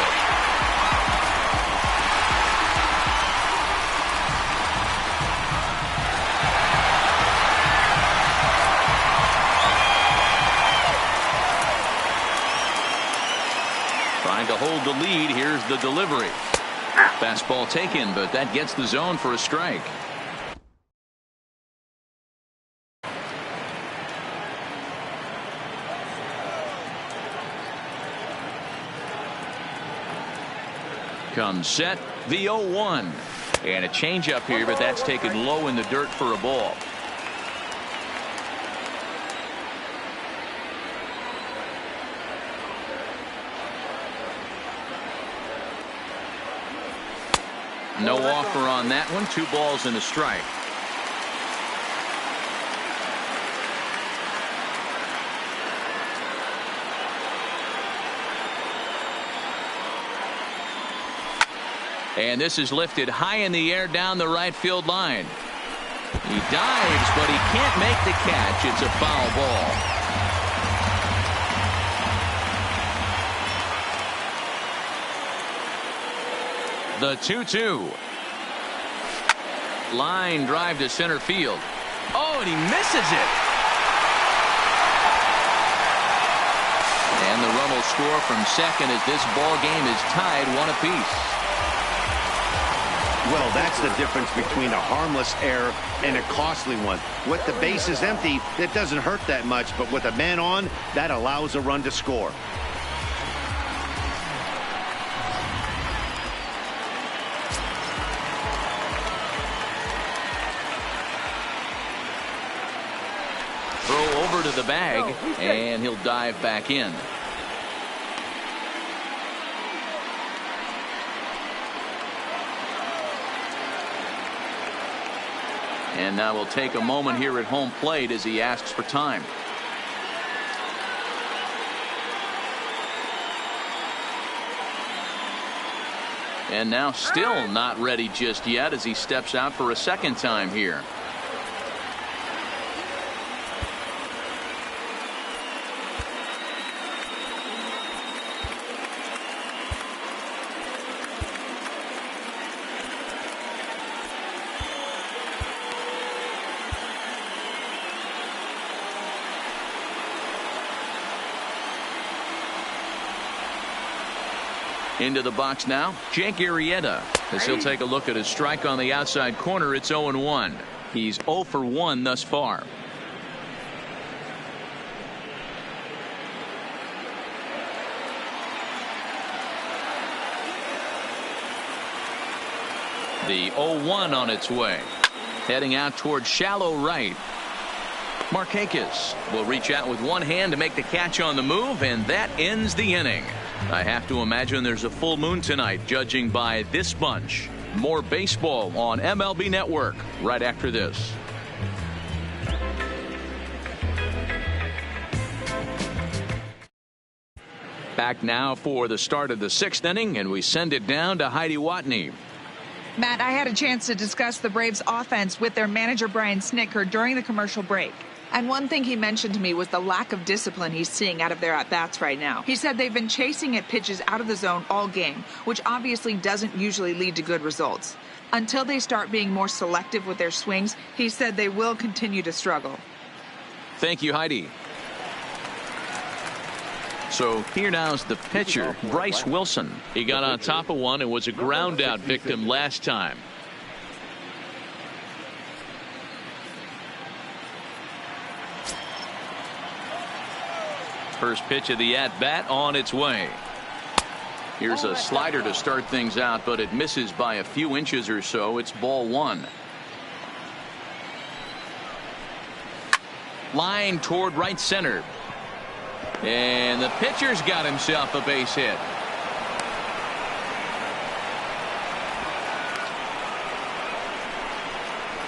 Speaker 1: Trying to hold the lead. Here's the delivery. Fastball taken, but that gets the zone for a strike. Comes set, the 0-1. And a changeup here, but that's taken low in the dirt for a ball. No offer on that one. 2 balls and a strike. And this is lifted high in the air down the right field line. He dives, but he can't make the catch. It's a foul ball. The 2-2. Line drive to center field. Oh, and he misses it. And the run will score from second as this ball game is tied 1 apiece.
Speaker 2: Well, that's the difference between a harmless error and a costly one. With the bases empty, it doesn't hurt that much, but with a man on, that allows a run to score.
Speaker 1: Throw over to the bag, and he'll dive back in. And now we'll take a moment here at home plate as he asks for time. And now still not ready just yet as he steps out for a second time here. Into the box now, Jake Arrieta, as he'll take a look at his strike on the outside corner. It's 0-1. He's 0 for 1 thus far. The 0-1 on its way. Heading out towards shallow right. Markakis will reach out with one hand to make the catch on the move, and that ends the inning. I have to imagine there's a full moon tonight, judging by this bunch. More baseball on MLB Network right after this. Back now for the start of the 6th inning, and we send it down to Heidi Watney.
Speaker 7: Matt, I had a chance to discuss the Braves offense with their manager Brian Snitker during the commercial break. And one thing he mentioned to me was the lack of discipline he's seeing out of their at-bats right now. He said they've been chasing at pitches out of the zone all game, which obviously doesn't usually lead to good results. Until they start being more selective with their swings, he said they will continue to struggle.
Speaker 1: Thank you, Heidi. So here now is the pitcher, Bryce Wilson. He got on top of one and was a ground out victim last time. First pitch of the at-bat on its way. Here's a slider to start things out, but it misses by a few inches or so. It's ball 1. Line toward right center. And the pitcher's got himself a base hit.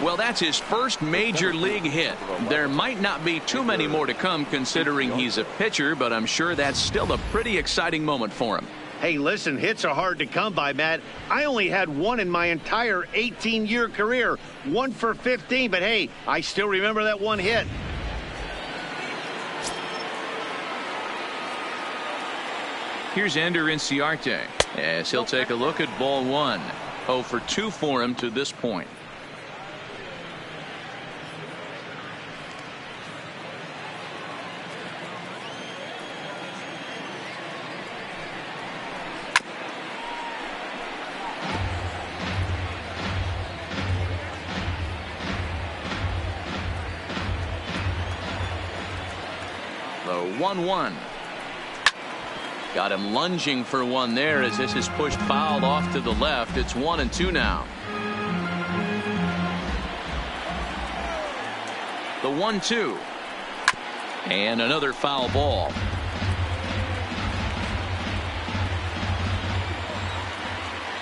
Speaker 1: Well, that's his first major league hit. There might not be too many more to come considering he's a pitcher, but I'm sure that's still a pretty exciting moment for him.
Speaker 2: Hey, listen, hits are hard to come by, Matt. I only had one in my entire 18-year career, 1 for 15, but hey, I still remember that one hit.
Speaker 1: Here's Ender Inciarte as he'll take a look at ball 1. 0 for 2 for him to this point. The 1-1. Got him lunging for one there as this is pushed fouled off to the left. It's 1-2 now. The 1-2. And another foul ball.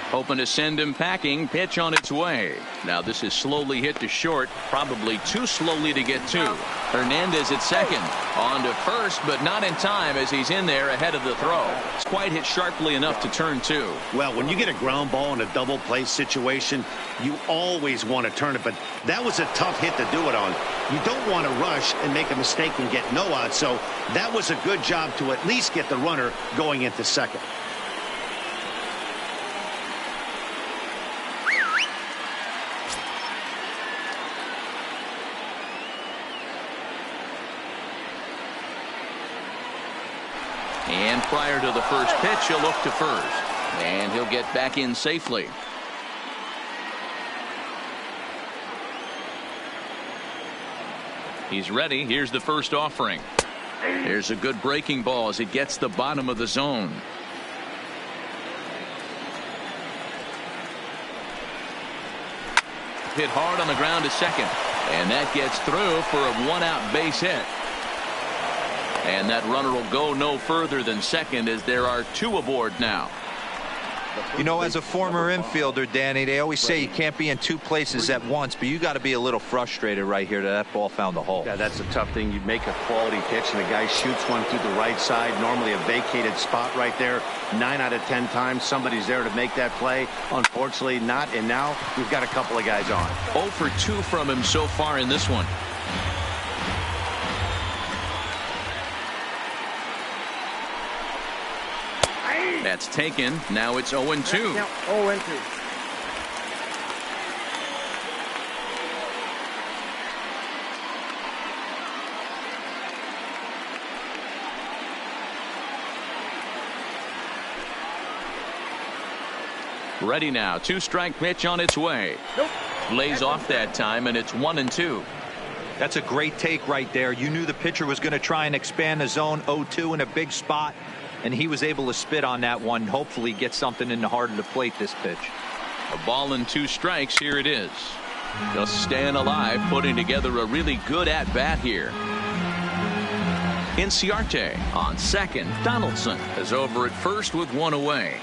Speaker 1: Hoping to send him packing. Pitch on its way. Now this is slowly hit to short. Probably too slowly to get to. Hernandez at second. On to first, but not in time as he's in there ahead of the throw. It's quite hit sharply enough to turn 2.
Speaker 2: Well, when you get a ground ball in a double play situation, you always want to turn it, but that was a tough hit to do it on. You don't want to rush and make a mistake and get no out, so that was a good job to at least get the runner going into second.
Speaker 1: And prior to the first pitch, he'll look to first. And he'll get back in safely. He's ready. Here's the first offering. Here's a good breaking ball as it gets the bottom of the zone. Hit hard on the ground to second. And that gets through for a 1-out base hit. And that runner will go no further than second as there are 2 aboard now.
Speaker 4: You know, as a former infielder, Danny, they always say you can't be in two places at once, but you got to be a little frustrated right here that ball found a hole.
Speaker 2: Yeah, that's a tough thing. You make a quality pitch and the guy shoots one through the right side, normally a vacated spot right there. 9 out of 10 times somebody's there to make that play. Unfortunately not, and now we've got a couple of guys on.
Speaker 1: 0 for 2 from him so far in this one. That's taken. Now it's 0 and 2.
Speaker 5: 0 and 2.
Speaker 1: Ready now. 2-strike pitch on its way.
Speaker 5: Nope.
Speaker 1: Lays off that time, and it's 1 and 2.
Speaker 4: That's a great take right there. You knew the pitcher was going to try and expand the zone. 0-2 in a big spot, and he was able to spit on that one. Hopefully get something in the heart of the plate this pitch.
Speaker 1: A ball and 2 strikes. Here it is. Just staying alive, putting together a really good at-bat here. Inciarte on second. Donaldson is over at first with 1 away.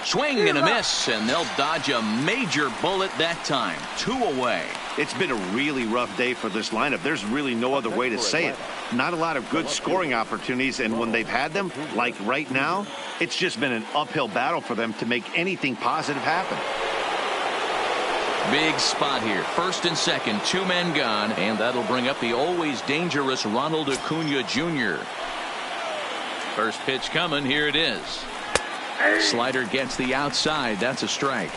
Speaker 1: Swing and a miss, and they'll dodge a major bullet that time. 2 away.
Speaker 2: It's been a really rough day for this lineup. There's really no other way to say it. Not a lot of good scoring opportunities, and when they've had them, like right now, it's just been an uphill battle for them to make anything positive happen.
Speaker 1: Big spot here. First and second, 2 men gone, and that'll bring up the always dangerous Ronald Acuna Jr. First pitch coming. Here it is. Slider gets the outside. That's a strike.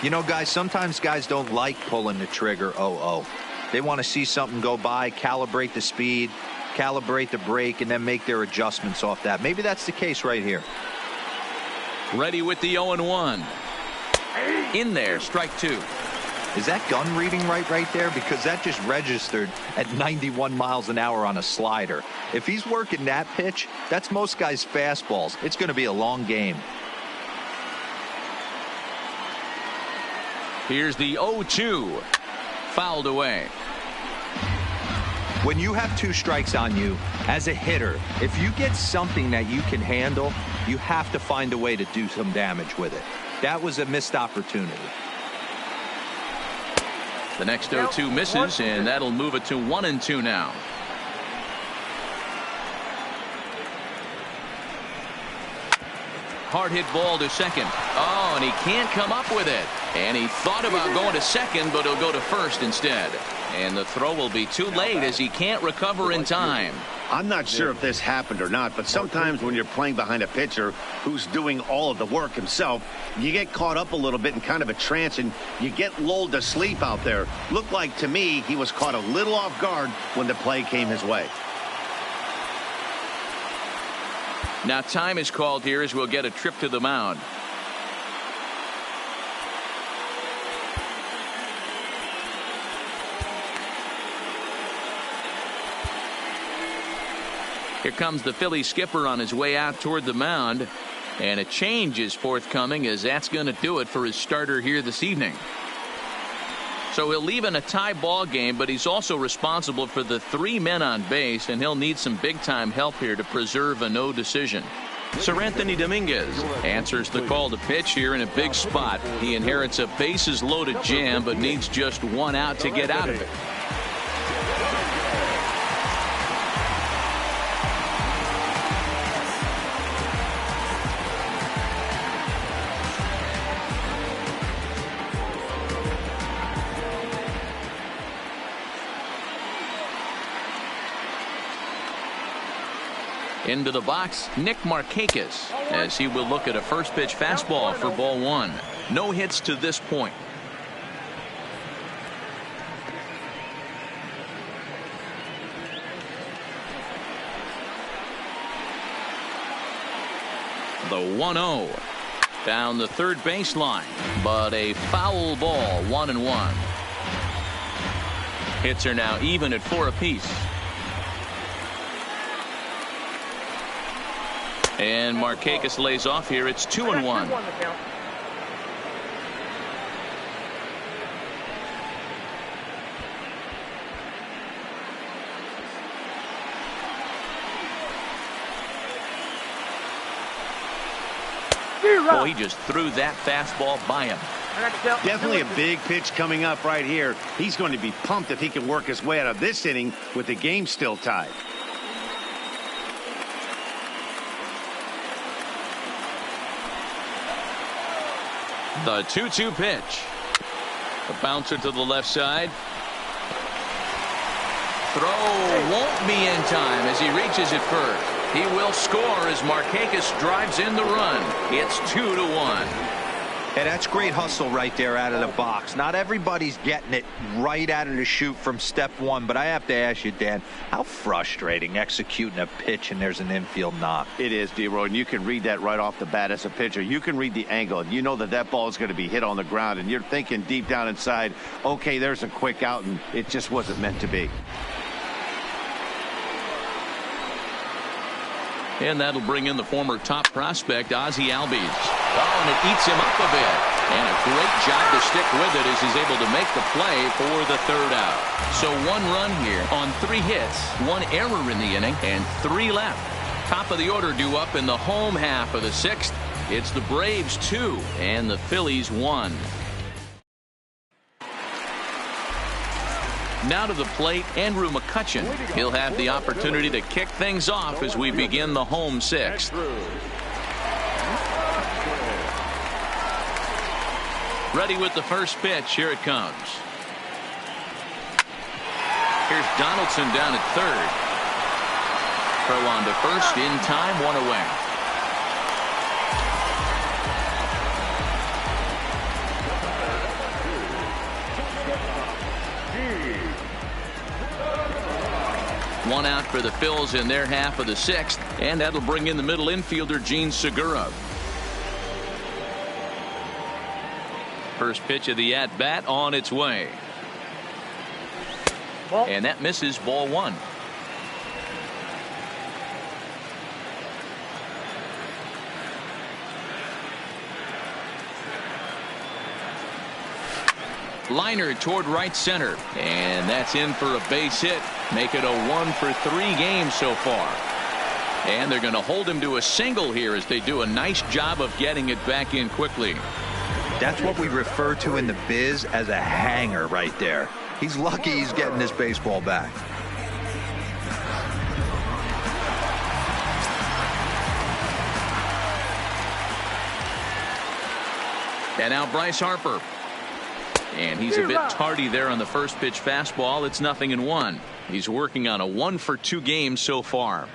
Speaker 4: You know, guys, sometimes guys don't like pulling the trigger 0-0. They want to see something go by, calibrate the speed, calibrate the brake, and then make their adjustments off that. Maybe that's the case right here.
Speaker 1: Ready with the 0-1. In there, strike 2.
Speaker 4: Is that gun reading right there? Because that just registered at 91 miles an hour on a slider. If he's working that pitch, that's most guys' fastballs. It's going to be a long game.
Speaker 1: Here's the 0-2. Fouled away.
Speaker 4: When you have 2 strikes on you, as a hitter, if you get something that you can handle, you have to find a way to do some damage with it. That was a missed opportunity.
Speaker 1: The next 0-2 misses, and that'll move it to 1 and 2 now. Hard hit ball to second. Oh, and he can't come up with it. And he thought about going to second, but he'll go to first instead. And the throw will be too late as he can't recover in time.
Speaker 2: I'm not sure if this happened or not, but sometimes when you're playing behind a pitcher who's doing all of the work himself, you get caught up a little bit in kind of a trance and you get lulled to sleep out there. Looked like to me he was caught a little off guard when the play came his way.
Speaker 1: Now time is called here as we'll get a trip to the mound. Here comes the Philly skipper on his way out toward the mound, and a change is forthcoming as that's going to do it for his starter here this evening. So he'll leave in a tie ball game, but he's also responsible for the 3 men on base, and he'll need some big time help here to preserve a no decision. Sir Anthony Dominguez answers the call to pitch here in a big spot. He inherits a bases loaded jam, but needs just 1 out to get out of it. Into the box, Nick Markakis, as he will look at a first pitch fastball for ball 1. No hits to this point. The 1-0 down the third baseline, but a foul ball. 1-1. Hits are now even at 4 apiece. And Markakis lays off here. It's 2-1. Oh, he just threw that fastball by him.
Speaker 2: Definitely a big pitch coming up right here. He's going to be pumped if he can work his way out of this inning with the game still tied.
Speaker 1: The 2-2 pitch. A bouncer to the left side. Throw won't be in time as he reaches it first. He will score as Markakis drives in the run. It's 2-1.
Speaker 4: Hey, that's great hustle right there out of the box. Not everybody's getting it right out of the chute from step one, but I have to ask you, Dan, how frustrating executing a pitch and there's an infield knock.
Speaker 2: It is, D-Roy, and you can read that right off the bat as a pitcher. You can read the angle, and you know that that ball is going to be hit on the ground, and you're thinking deep down inside, okay, there's a quick out, and it just wasn't meant to be.
Speaker 1: And that'll bring in the former top prospect, Ozzie Albies. Oh, and it eats him up a bit. And a great job to stick with it as he's able to make the play for the third out. So 1 run here on 3 hits, 1 error in the inning, and 3 left. Top of the order due up in the home half of the 6th. It's the Braves 2 and the Phillies 1. Now to the plate, Andrew McCutchen. He'll have the opportunity to kick things off as we begin the home 6th. Ready with the first pitch. Here it comes. Here's Donaldson down at third. Throw on to first in time, 1 away. One out for the Phils in their half of the 6th, and that'll bring in the middle infielder, Gene Segura. First pitch of the at-bat on its way. And that misses, ball 1. Liner toward right center, and that's in for a base hit. Make it a 1-for-3 game so far. And they're going to hold him to a single here as they do a nice job of getting it back in quickly.
Speaker 4: That's what we refer to in the biz as a hanger right there. He's lucky he's getting this baseball back.
Speaker 1: And now Bryce Harper. And he's a bit tardy there on the first pitch fastball. It's 0-1. He's working on a 1-for-2 game so far.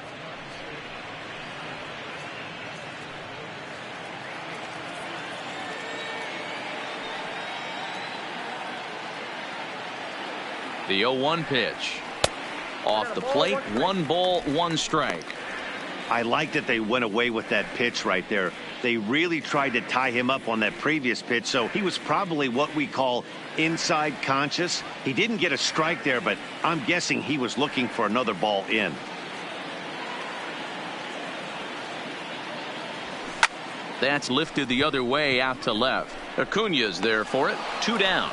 Speaker 1: The 0-1 pitch. Off the plate, 1 ball, 1 strike.
Speaker 2: I like that they went away with that pitch right there. They really tried to tie him up on that previous pitch, so he was probably what we call inside conscious. He didn't get a strike there, but I'm guessing he was looking for another ball in.
Speaker 1: That's lifted the other way out to left. Acuna's there for it. 2 down.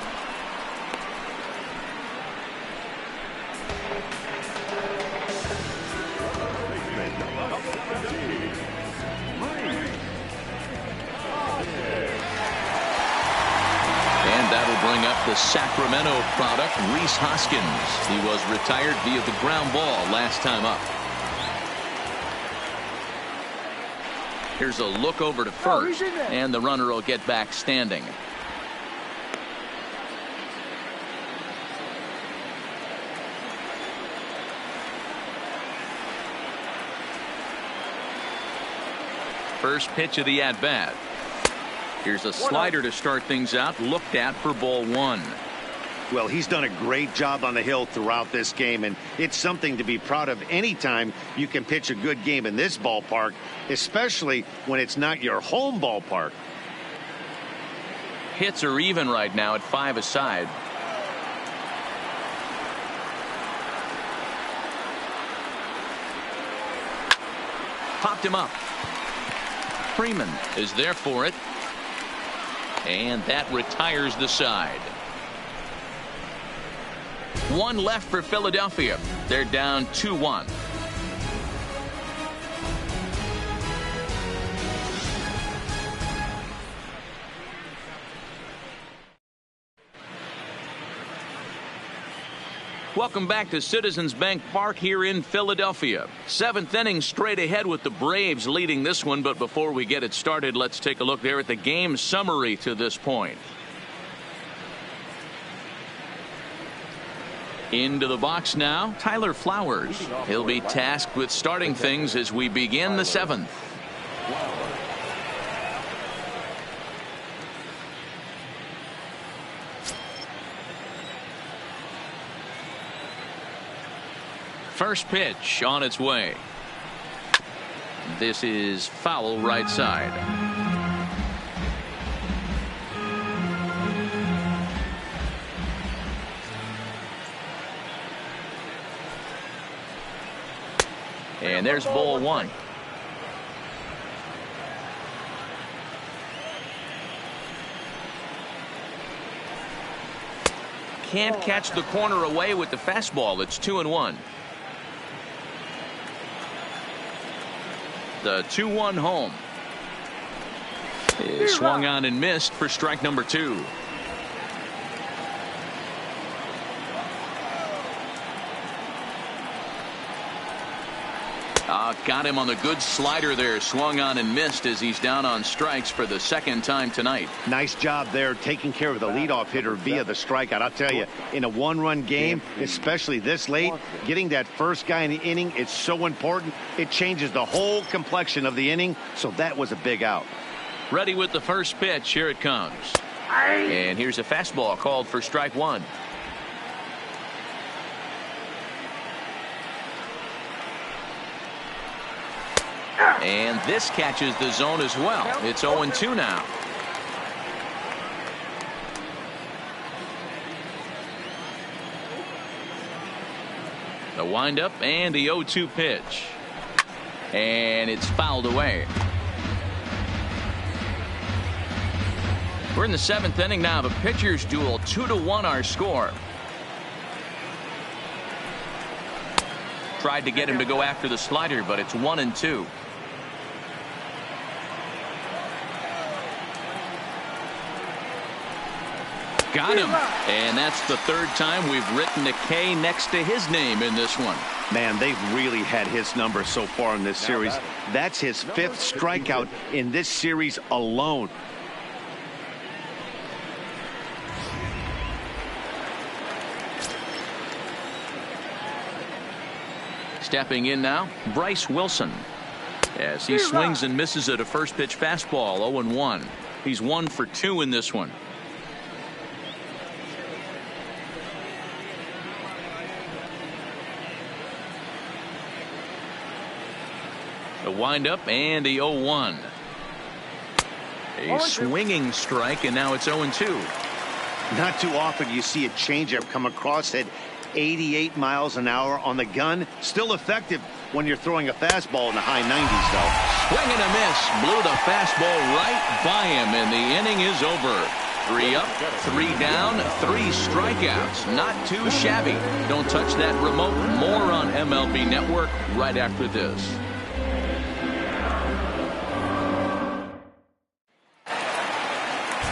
Speaker 1: Bring up the Sacramento product, Rhys Hoskins. He was retired via the ground ball last time up. Here's a look over to first, and the runner will get back standing. First pitch of the at-bat. Here's a slider to start things out, looked at for ball 1.
Speaker 2: Well, he's done a great job on the hill throughout this game, and it's something to be proud of anytime you can pitch a good game in this ballpark, especially when it's not your home ballpark.
Speaker 1: Hits are even right now at 5 aside. Popped him up. Freeman is there for it. And that retires the side. 1 left for Philadelphia. They're down 2-1. Welcome back to Citizens Bank Park here in Philadelphia. 7th inning straight ahead with the Braves leading this one. But before we get it started, let's take a look there at the game summary to this point. Into the box now, Tyler Flowers. He'll be tasked with starting things as we begin the 7th. First pitch on its way. This is foul right side. And there's ball 1. Can't catch the corner away with the fastball. It's 2-1. The 2-1 home is swung on and missed for strike number 2. Got him on the good slider there. Swung on and missed as he's down on strikes for the 2nd time tonight.
Speaker 2: Nice job there taking care of the leadoff hitter via the strikeout. I'll tell you, in a 1-run game, especially this late, getting that first guy in the inning, it's so important. It changes the whole complexion of the inning, so that was a big out.
Speaker 1: Ready with the first pitch. Here it comes. And here's a fastball called for strike 1. And this catches the zone as well. It's 0-2 now. The windup and the 0-2 pitch. And it's fouled away. We're in the 7th inning now. The pitchers duel. 2-1 our score. Tried to get him to go after the slider, but it's 1-2. Got him. And that's the 3rd time we've written a K next to his name in this one.
Speaker 2: Man, they've really had his number so far in this series. That's his 5th strikeout in this series alone.
Speaker 1: Stepping in now, Bryce Wilson. As he swings and misses at a first pitch fastball. 0-1. He's 1 for 2 in this one. The windup and the 0-1. A swinging strike, and now it's 0-2.
Speaker 2: Not too often you see a changeup come across at 88 miles an hour on the gun. Still effective when you're throwing a fastball in the high 90s, though.
Speaker 1: Swing and a miss. Blew the fastball right by him, and the inning is over. 3 up, 3 down, 3 strikeouts. Not too shabby. Don't touch that remote. More on MLB Network right after this.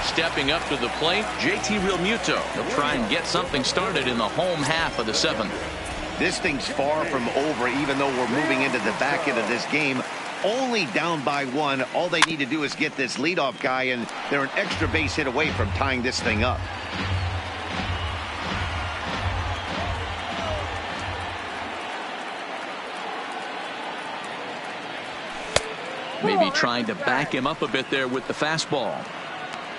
Speaker 1: Stepping up to the plate, JT Realmuto. He'll try and get something started in the home half of the 7th.
Speaker 2: This thing's far from over, even though we're moving into the back end of this game. Only down by 1. All they need to do is get this leadoff guy, and they're an extra base hit away from tying this thing up.
Speaker 1: Maybe trying to back him up a bit there with the fastball.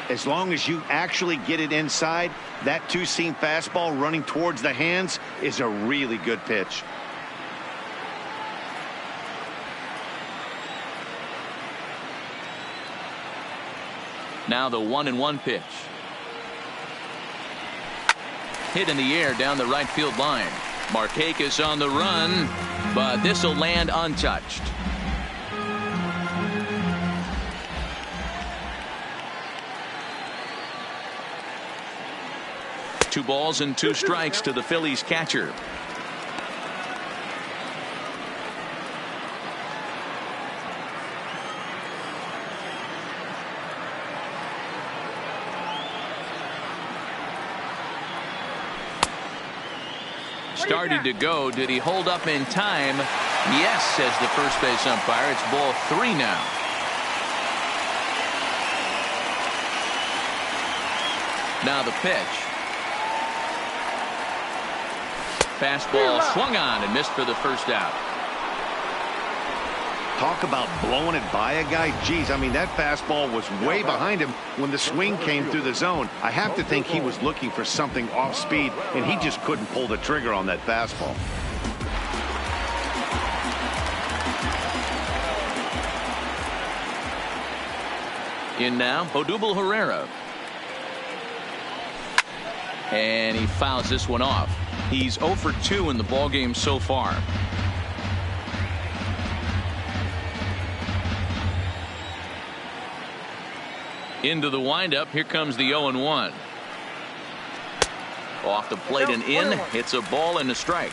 Speaker 2: As long as you actually get it inside, that 2-seam fastball running towards the hands is a really good pitch.
Speaker 1: Now the 1-1 pitch. Hit in the air down the right field line. Markakis on the run, but this will land untouched. Two balls and 2 strikes to the Phillies catcher. started to go. Did he hold up in time? Yes, says the first base umpire. It's ball 3 now. Now the pitch. Fastball swung on and missed for the first out.
Speaker 2: Talk about blowing it by a guy. Geez, I mean, that fastball was way behind him when the swing came through the zone. I have to think he was looking for something off speed, and he just couldn't pull the trigger on that fastball.
Speaker 1: In now, Odubel Herrera. And he fouls this one off. He's 0 for 2 in the ballgame so far. Into the windup. Here comes the 0-1. Off the plate and in. It's a ball and a strike.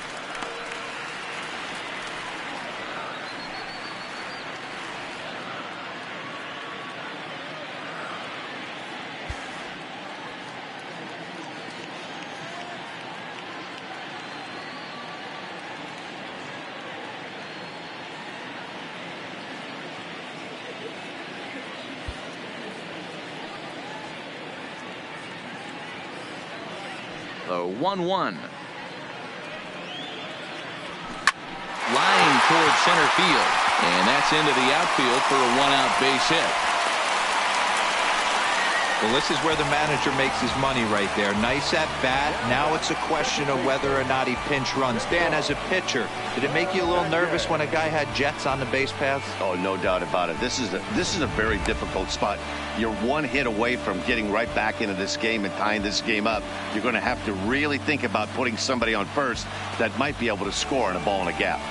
Speaker 1: The 1-1. Line towards center field. And that's into the outfield for a 1-out base hit.
Speaker 4: Well, this is where the manager makes his money right there. Nice at bat. Now it's a question of whether or not he pinch runs. Dan, as a pitcher, did it make you a little nervous when a guy had jets on the base paths?
Speaker 2: Oh, no doubt about it. This is a very difficult spot. You're one hit away from getting right back into this game and tying this game up. You're going to have to really think about putting somebody on first that might be able to score in a ball in a gap.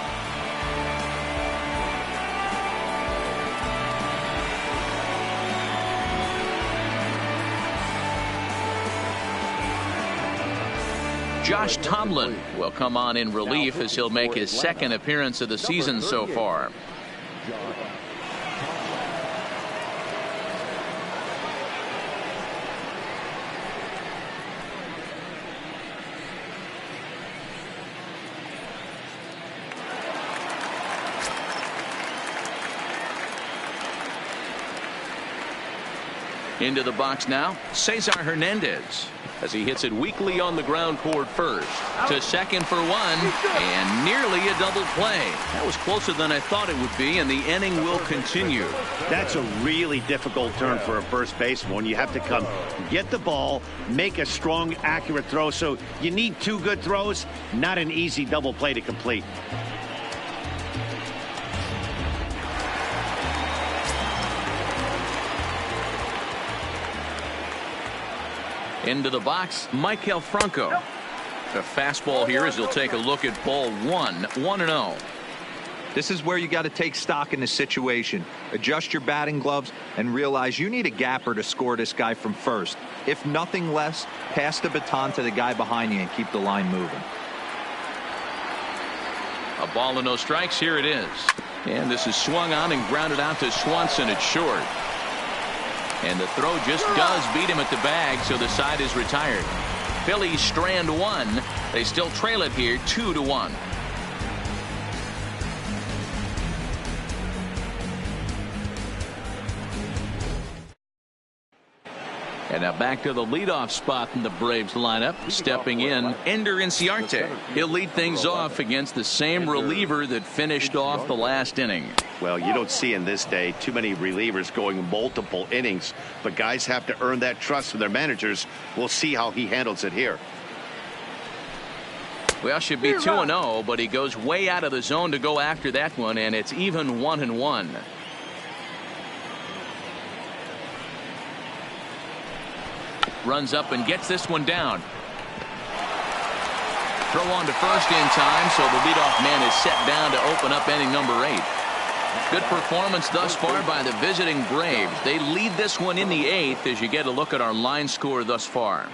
Speaker 1: Josh Tomlin will come on in relief as he'll make his second appearance of the season so far. Into the box now, Cesar Hernandez, as he hits it weakly on the ground toward first. To second for 1, and nearly a double play. That was closer than I thought it would be, and the inning will continue.
Speaker 2: That's a really difficult turn for a first baseman. You have to come get the ball, make a strong, accurate throw. So you need 2 good throws, not an easy double play to complete.
Speaker 1: Into the box, Maikel Franco. The fastball here as he'll take a look at ball 1, 1-0.
Speaker 4: This is where you got to take stock in the situation. Adjust your batting gloves and realize you need a gapper to score this guy from first. If nothing less, pass the baton to the guy behind you and keep the line moving.
Speaker 1: A ball and no strikes. Here it is. And this is swung on and grounded out to Swanson at short. And the throw just does beat him at the bag, so the side is retired. Phillies strand 1. They still trail it here 2-1. And now back to the leadoff spot in the Braves lineup. Stepping in, Ender Inciarte. He'll lead things off against the same reliever that finished off the last inning.
Speaker 2: Well, you don't see in this day too many relievers going multiple innings, but guys have to earn that trust from their managers. We'll see how he handles it here.
Speaker 1: Well, should be 2-0, but he goes way out of the zone to go after that one, and it's even 1-1. Runs up and gets this one down. Throw on to first in time, so the leadoff man is set down to open up inning number 8. Good performance thus far by the visiting Braves. They lead this one in the 8th as you get a look at our line score thus far.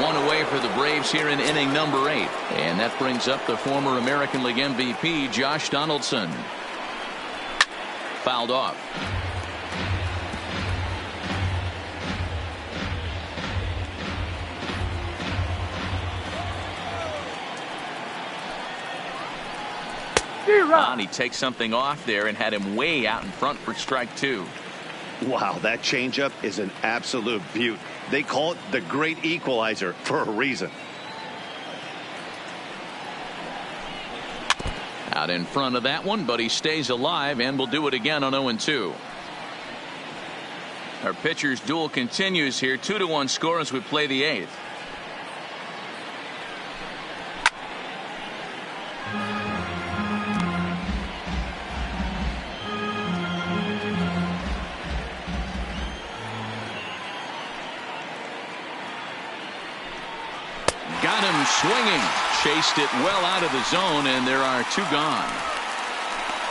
Speaker 1: One away for the Braves here in inning number 8. And that brings up the former American League MVP, Josh Donaldson. Fouled off. And he takes something off there and had him way out in front for strike 2.
Speaker 2: Wow, that changeup is an absolute beaut. They call it the great equalizer for a reason.
Speaker 1: Out in front of that one, but he stays alive and will do it again on 0-2. Our pitcher's duel continues here. 2-1 score as we play the 8th. Got him swinging. Chased it well out of the zone, and there are 2 gone.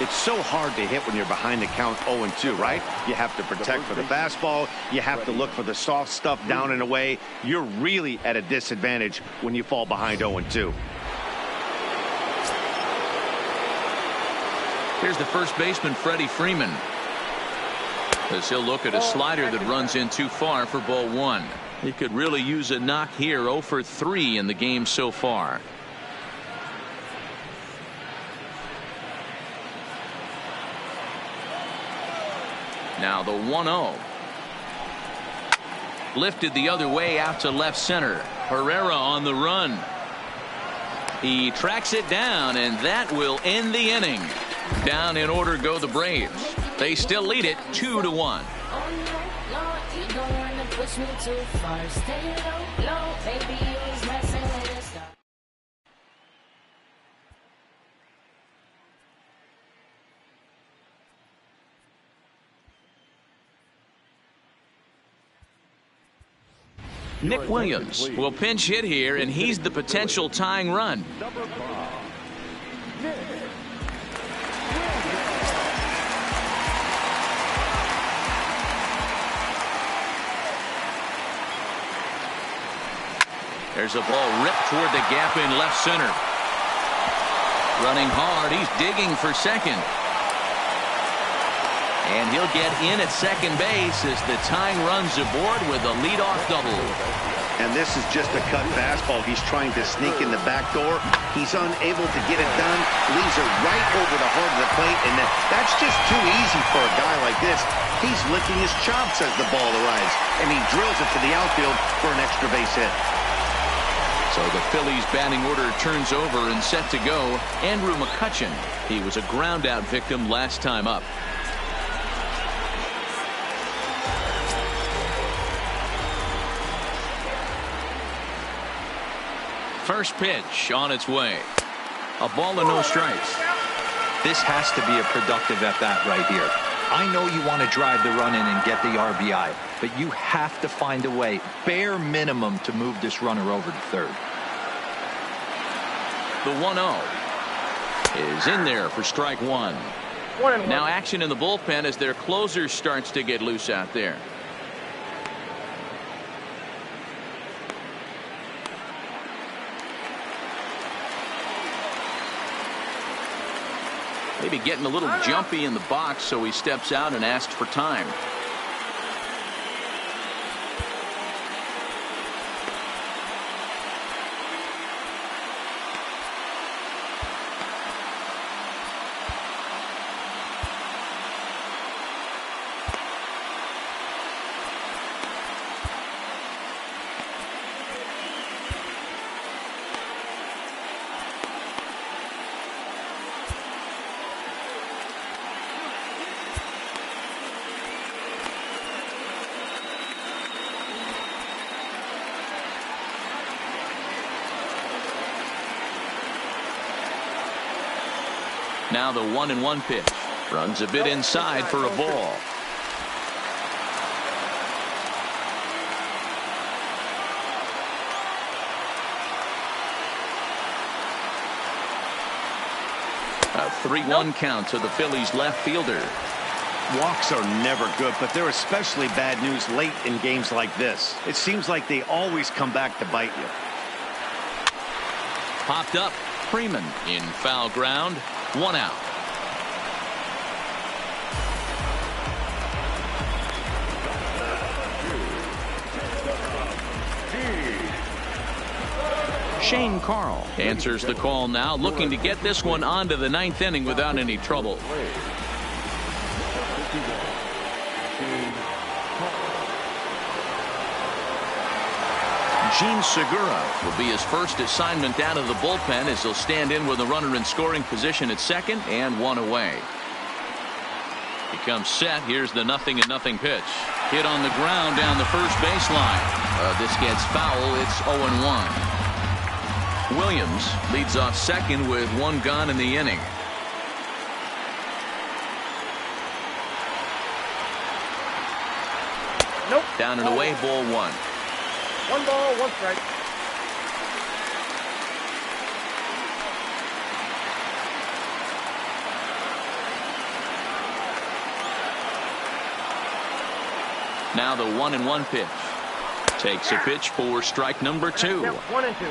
Speaker 2: It's so hard to hit when you're behind the count 0-2, right? You have to protect for the fastball. You have to look for the soft stuff down and away. You're really at a disadvantage when you fall behind 0-2.
Speaker 1: Here's the first baseman, Freddie Freeman, as he'll look at a slider that runs in too far for ball 1. He could really use a knock here. 0 for 3 in the game so far. Now the 1-0. Lifted the other way out to left center. Herrera on the run. He tracks it down, and that will end the inning. Down in order go the Braves. They still lead it 2-1. Nick Williams will pinch hit here, and he's the potential tying run. There's a ball ripped toward the gap in left center. Running hard, he's digging for second. And he'll get in at second base as the tying runs aboard with a leadoff double.
Speaker 2: And this is just a cut fastball. He's trying to sneak in the back door. He's unable to get it done. Leaves it right over the heart of the plate. And that's just too easy for a guy like this. He's licking his chops as the ball arrives. And he drills it to the outfield for an extra base hit.
Speaker 1: So the Phillies batting order turns over and set to go. Andrew McCutchen. He was a ground out victim last time up. First pitch on its way. A ball and no strikes.
Speaker 4: This has to be a productive at bat right here. I know you want to drive the run in and get the RBI, but you have to find a way, bare minimum, to move this runner over to third.
Speaker 1: The 1-0 is in there for strike 1. Now action in the bullpen as their closer starts to get loose out there. Maybe getting a little jumpy in the box, so he steps out and asks for time. Now the 1-1 pitch. Runs a bit inside for a ball. A 3-1 count to the Phillies left fielder.
Speaker 2: Walks are never good, but they're especially bad news late in games like this. It seems like they always come back to bite you.
Speaker 1: Popped up. Freeman in foul ground. 1 out. Shane Carl answers the call now, looking to get this one onto the ninth inning without any trouble. Gene Segura will be his first assignment out of the bullpen as he'll stand in with a runner in scoring position at second and one away. He comes set. Here's the 0-0 pitch. Hit on the ground down the first baseline. This gets foul. It's 0-1. Williams leads off second with one gone in the inning.
Speaker 8: Nope.
Speaker 1: Down and away, ball one.
Speaker 8: 1 ball, 1 strike.
Speaker 1: Now the 1-1 pitch. Takes a pitch for strike number 2.
Speaker 8: 1 and 2.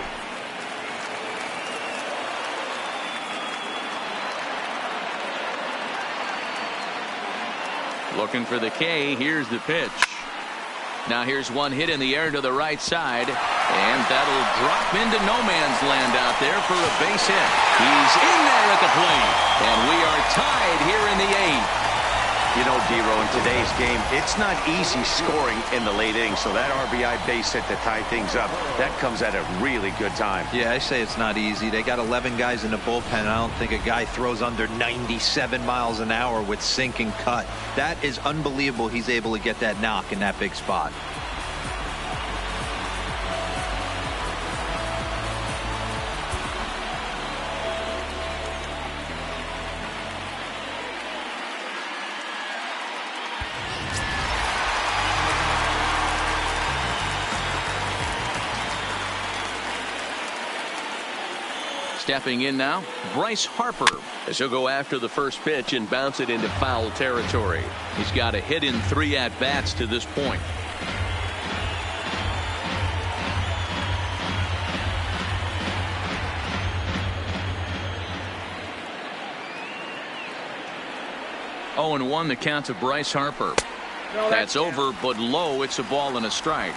Speaker 1: Looking for the K. Here's the pitch. Now here's one hit in the air to the right side, and that'll drop into no man's land out there for a base hit. He's in there at the plate, and we are tied here in the 8th.
Speaker 2: You know, D-Row, in today's game, it's not easy scoring in the late innings, so that RBI base hit to tie things up, that comes at a really good time.
Speaker 4: Yeah, I say it's not easy. They got 11 guys in the bullpen. I don't think a guy throws under 97 miles an hour with sink and cut. That is unbelievable. He's able to get that knock in that big spot.
Speaker 1: Stepping in now, Bryce Harper, as he'll go after the first pitch and bounce it into foul territory. He's got a hit in 3 at-bats to this point. Oh, and 1 the count to Bryce Harper.
Speaker 8: No,
Speaker 1: that's over, but low. It's a ball and a strike.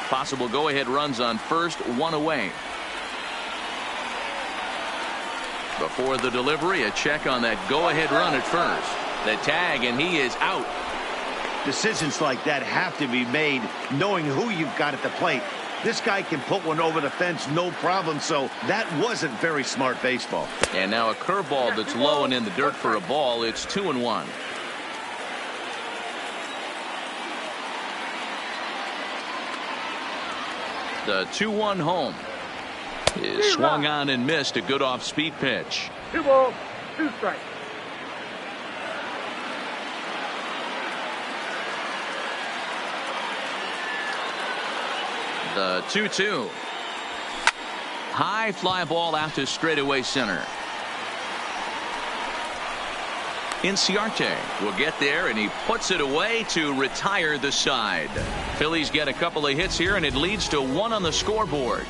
Speaker 1: Possible go-ahead runs on first, 1 away. Before the delivery, a check on that go-ahead run at first. The tag, and he is out.
Speaker 2: Decisions like that have to be made knowing who you've got at the plate. This guy can put one over the fence, no problem, so that wasn't very smart baseball.
Speaker 1: And now a curveball that's low and in the dirt for a ball. It's 2-1. The 2-1 home is swung on and missed. A good off-speed pitch.
Speaker 8: 2 balls, 2 strikes.
Speaker 1: The 2-2. High fly ball out to straightaway center. Inciarte will get there, and he puts it away to retire the side. Phillies get a couple of hits here, and it leads to 1 on the scoreboard.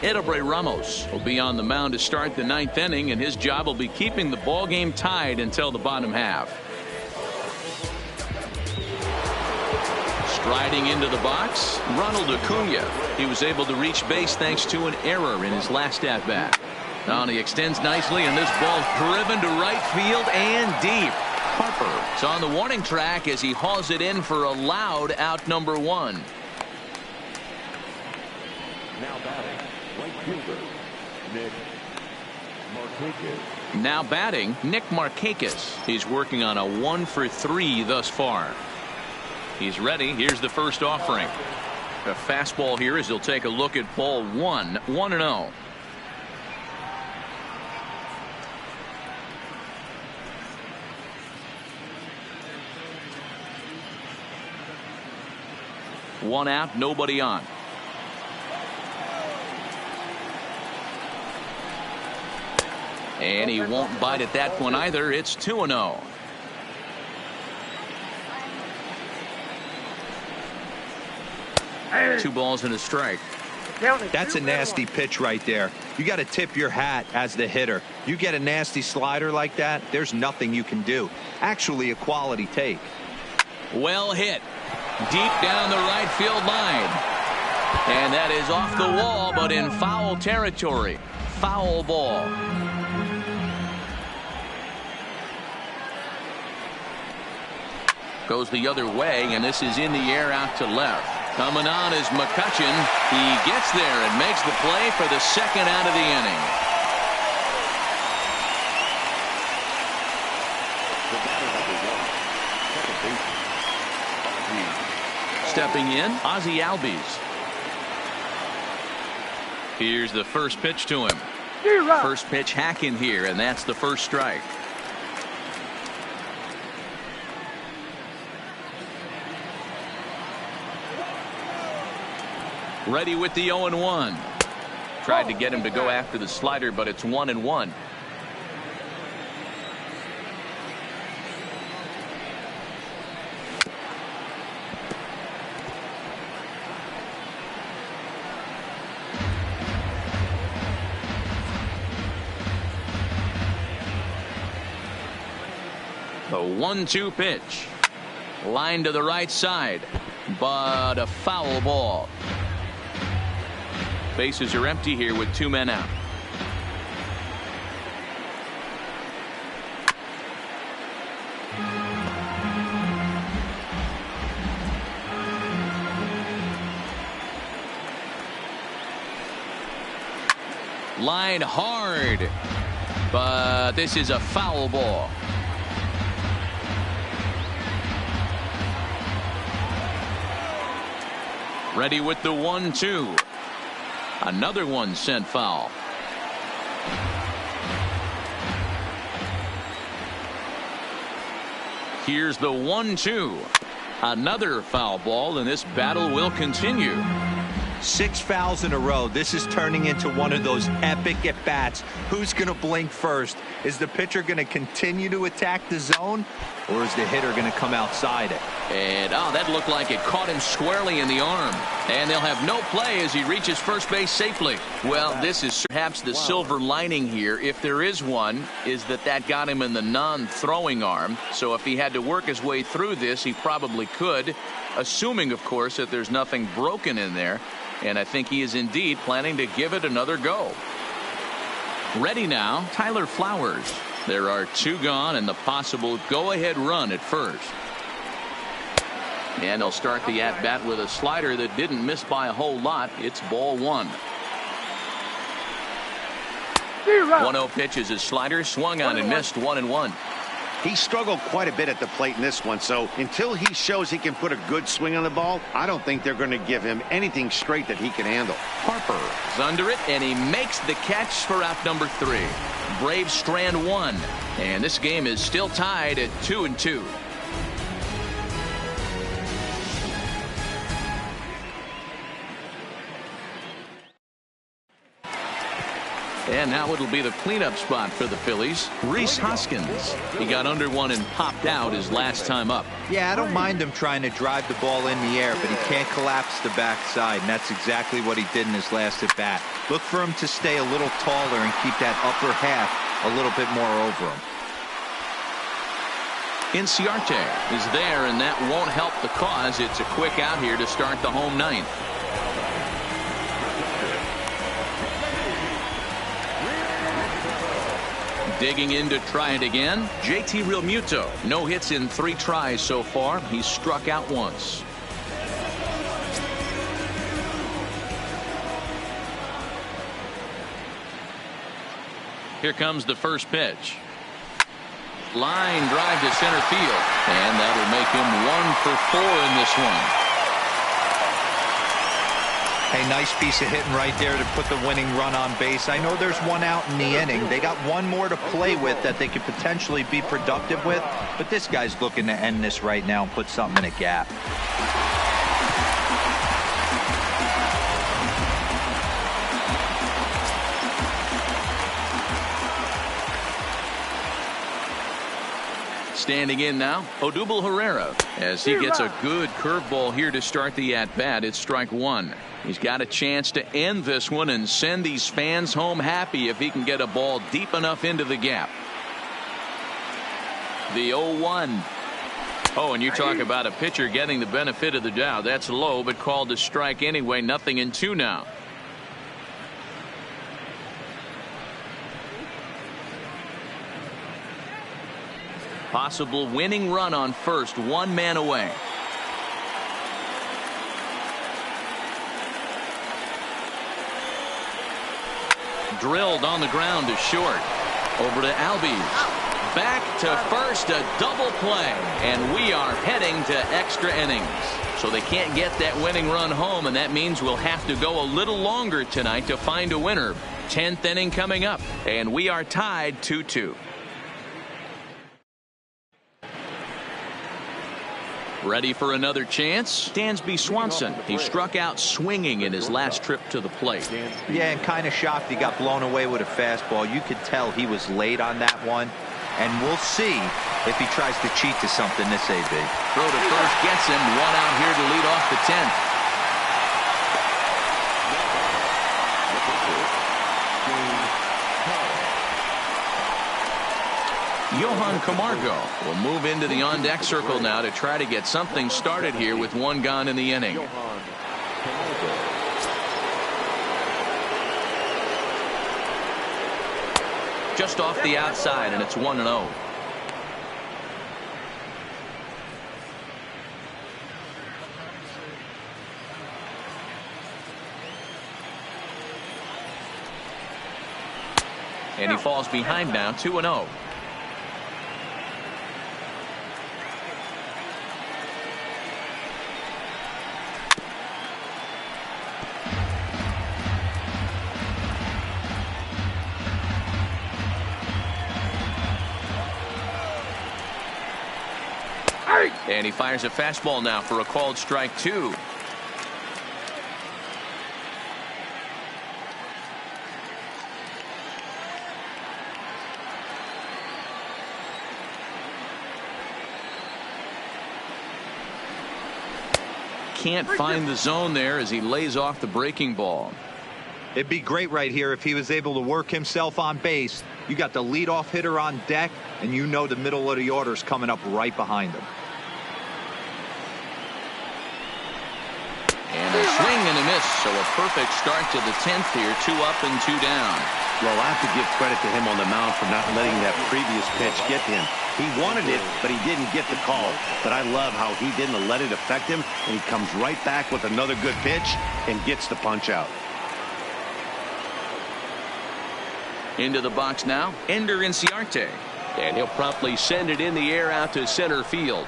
Speaker 1: Edilbray Ramos will be on the mound to start the 9th inning, and his job will be keeping the ball game tied until the bottom half. Striding into the box, Ronald Acuna. He was able to reach base thanks to an error in his last at-bat. Now he extends nicely, and this ball driven to right field and deep. Harper is on the warning track as he hauls it in for a loud out number 1.
Speaker 3: Now batting, right fielder, Nick Markakis.
Speaker 1: Now batting, Nick Markakis. He's working on a 1 for 3 thus far. He's ready. Here's the first offering. A fastball here as he'll take a look at ball 1. 1-0. One out, nobody on. And he won't bite at that one either. It's 2-0. Two balls and a strike.
Speaker 4: That's a nasty pitch right there. You got to tip your hat as the hitter. You get a nasty slider like that, there's nothing you can do. Actually, a quality take.
Speaker 1: Well hit. Deep down the right field line. And that is off the wall, but in foul territory. Foul ball. Goes the other way, and this is in the air out to left. Coming on is McCutchen. He gets there and makes the play for the second out of the inning. Stepping in, Ozzie Albies. Here's the first pitch to him. First pitch hacking here, and that's the first strike. Ready with the 0-1. Tried to get him to go after the slider, but it's 1-1. The 1-2 pitch. Line to the right side, but a foul ball. Bases are empty here with 2 men out. Line hard, but this is a foul ball. Ready with the 1-2. Another one sent foul. Here's the 1-2. Another foul ball, and this battle will continue.
Speaker 4: 6 fouls in a row. This is turning into one of those epic at-bats. Who's going to blink first? Is the pitcher going to continue to attack the zone, or is the hitter going to come outside it?
Speaker 1: And that looked like it caught him squarely in the arm. And they'll have no play as he reaches first base safely. Well, this is perhaps the silver lining here, if there is one, is that got him in the non-throwing arm. So if he had to work his way through this, he probably could, assuming, of course, that there's nothing broken in there. And I think he is indeed planning to give it another go. Ready now, Tyler Flowers. There are 2 gone and the possible go-ahead run at first. And they'll start the at-bat with a slider that didn't miss by a whole lot. It's ball 1. 1-0 pitch is his slider, swung on and missed. 1-1.
Speaker 2: He struggled quite a bit at the plate in this one, so until he shows he can put a good swing on the ball, I don't think they're going to give him anything straight that he can handle.
Speaker 1: Harper is under it, and he makes the catch for out number 3. Braves strand 1, and this game is still tied at 2-2. And now it'll be the cleanup spot for the Phillies. Rhys Hoskins. He got under one and popped out his last time up.
Speaker 4: Yeah, I don't mind him trying to drive the ball in the air, but he can't collapse the backside, and that's exactly what he did in his last at bat. Look for him to stay a little taller and keep that upper half a little bit more over him.
Speaker 1: Inciarte is there, and that won't help the cause. It's a quick out here to start the home ninth. Digging in to try it again, JT Realmuto. No hits in 3 tries so far. He's struck out once. Here comes the first pitch. Line drive to center field, and that'll make him 1 for 4 in this one.
Speaker 4: Hey, nice piece of hitting right there to put the winning run on base. I know there's 1 out in the inning. They got 1 more to play with that they could potentially be productive with, but this guy's looking to end this right now and put something in a gap.
Speaker 1: Standing in now, Odubel Herrera, as he gets a good curveball here to start the at-bat. It's strike one. He's got a chance to end this one and send these fans home happy if he can get a ball deep enough into the gap. The 0-1. Oh, and you talk about a pitcher getting the benefit of the doubt. That's low, but called a strike anyway. 0-2 now. Possible winning run on first, one man away. Drilled on the ground to short. Over to Albies. Back to first, a double play, and we are heading to extra innings. So they can't get that winning run home, and that means we'll have to go a little longer tonight to find a winner. 10th inning coming up, and we are tied 2-2. Ready for another chance? Dansby Swanson. He struck out swinging in his last trip to the plate.
Speaker 4: Yeah, and kind of shocked he got blown away with a fastball. You could tell he was late on that one. And we'll see if he tries to cheat to something this AB.
Speaker 1: Throw to first gets him. One out here to lead off the 10th. Johan Camargo will move into the on-deck circle now to try to get something started here with one gone in the inning. Just off the outside, and it's 1-0. And he falls behind now, 2-0. And he fires a fastball now for a called strike two. Can't find the zone there as he lays off the breaking ball.
Speaker 4: It'd be great right here if he was able to work himself on base. You got the leadoff hitter on deck, and you know the middle of the order is coming up right behind him.
Speaker 1: And a swing and a miss, so a perfect start to the 10th here. 2 up and 2 down.
Speaker 2: Well, I have to give credit to him on the mound for not letting that previous pitch get him. He wanted it, but he didn't get the call. But I love how he didn't let it affect him, and he comes right back with another good pitch and gets the punch out.
Speaker 1: Into the box now, Ender Inciarte.
Speaker 6: And he'll promptly send it in the air out to center field.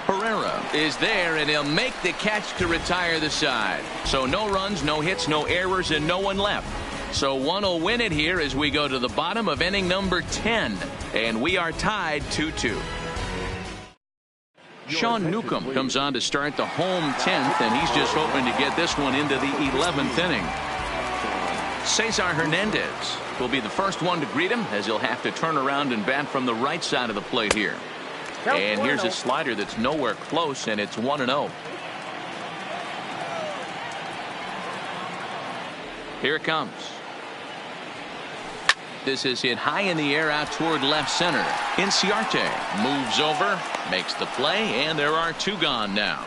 Speaker 1: Herrera is there, and he'll make the catch to retire the side. So no runs, no hits, no errors, and no one left. So one will win it here as we go to the bottom of inning number 10. And we are tied 2-2. Sean Newcomb comes on to start the home 10th, and he's just hoping to get this one into the 11th inning. Cesar Hernandez will be the first one to greet him, as he'll have to turn around and bat from the right side of the plate here. And here's a slider that's nowhere close, and it's 1-0. Here it comes. This is hit high in the air out toward left center. Inciarte moves over, makes the play, and there are 2 gone now.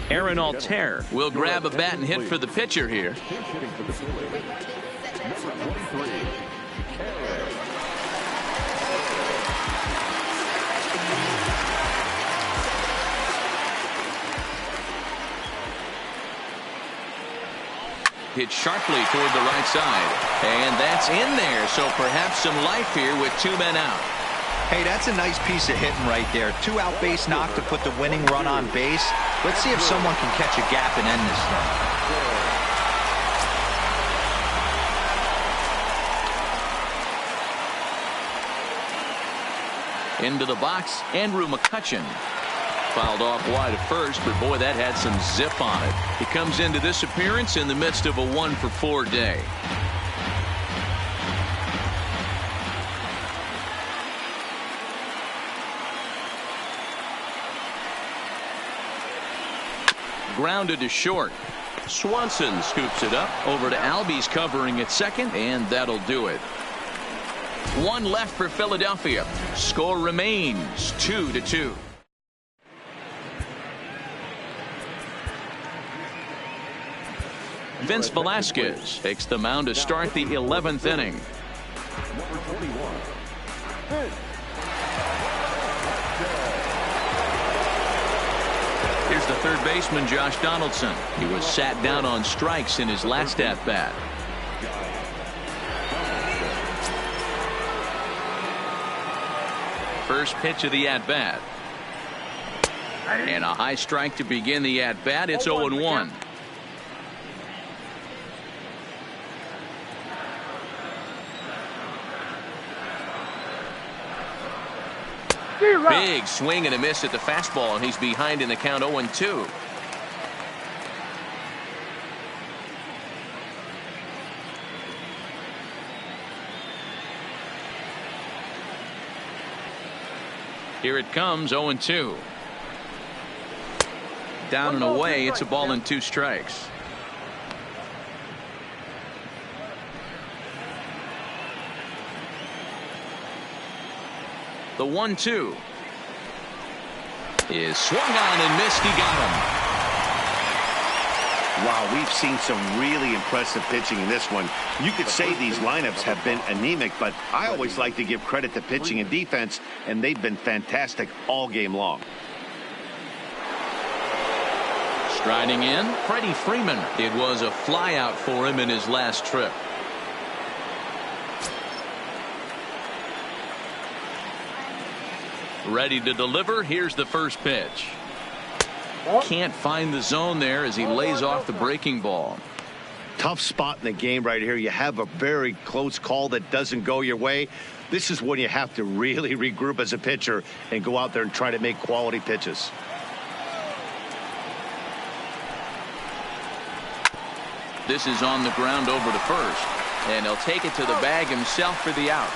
Speaker 1: Aaron Altair will grab a bat and hit for the pitcher here. Hit sharply toward the right side. And that's in there, so perhaps some life here with 2 men out.
Speaker 4: Hey, that's a nice piece of hitting right there. 2 out base knock to put the winning run on base. Let's see if someone can catch a gap and end this thing.
Speaker 1: Into the box, Andrew McCutchen. Fouled off wide at first, but boy, that had some zip on it. He comes into this appearance in the midst of a 1-for-4 day. Grounded to short.
Speaker 6: Swanson scoops it up.
Speaker 1: Over to Albies covering at second, and that'll do it. One left for Philadelphia. Score remains 2-2. Vince Velasquez takes the mound to start the 11th inning. Here's the third baseman, Josh Donaldson. He was sat down on strikes in his last at-bat. First pitch of the at-bat. And a high strike to begin the at-bat. It's 0-1. Big swing and a miss at the fastball, and he's behind in the count 0-2. Here it comes, 0-2. Down and away, it's a ball and 2 strikes. The 1-2 is swung on and missed. He got him.
Speaker 2: Wow, we've seen some really impressive pitching in this one. You could say these lineups have been anemic, but I always like to give credit to pitching and defense, and they've been fantastic all game long.
Speaker 1: Striding in, Freddie Freeman. It was a flyout for him in his last trip. Ready to deliver. Here's the first pitch. Can't find the zone there as he lays off the breaking ball.
Speaker 2: Tough spot in the game right here. You have a very close call that doesn't go your way. This is when you have to really regroup as a pitcher and go out there and try to make quality pitches.
Speaker 1: This is on the ground over to first, and he'll take it to the bag himself for the out.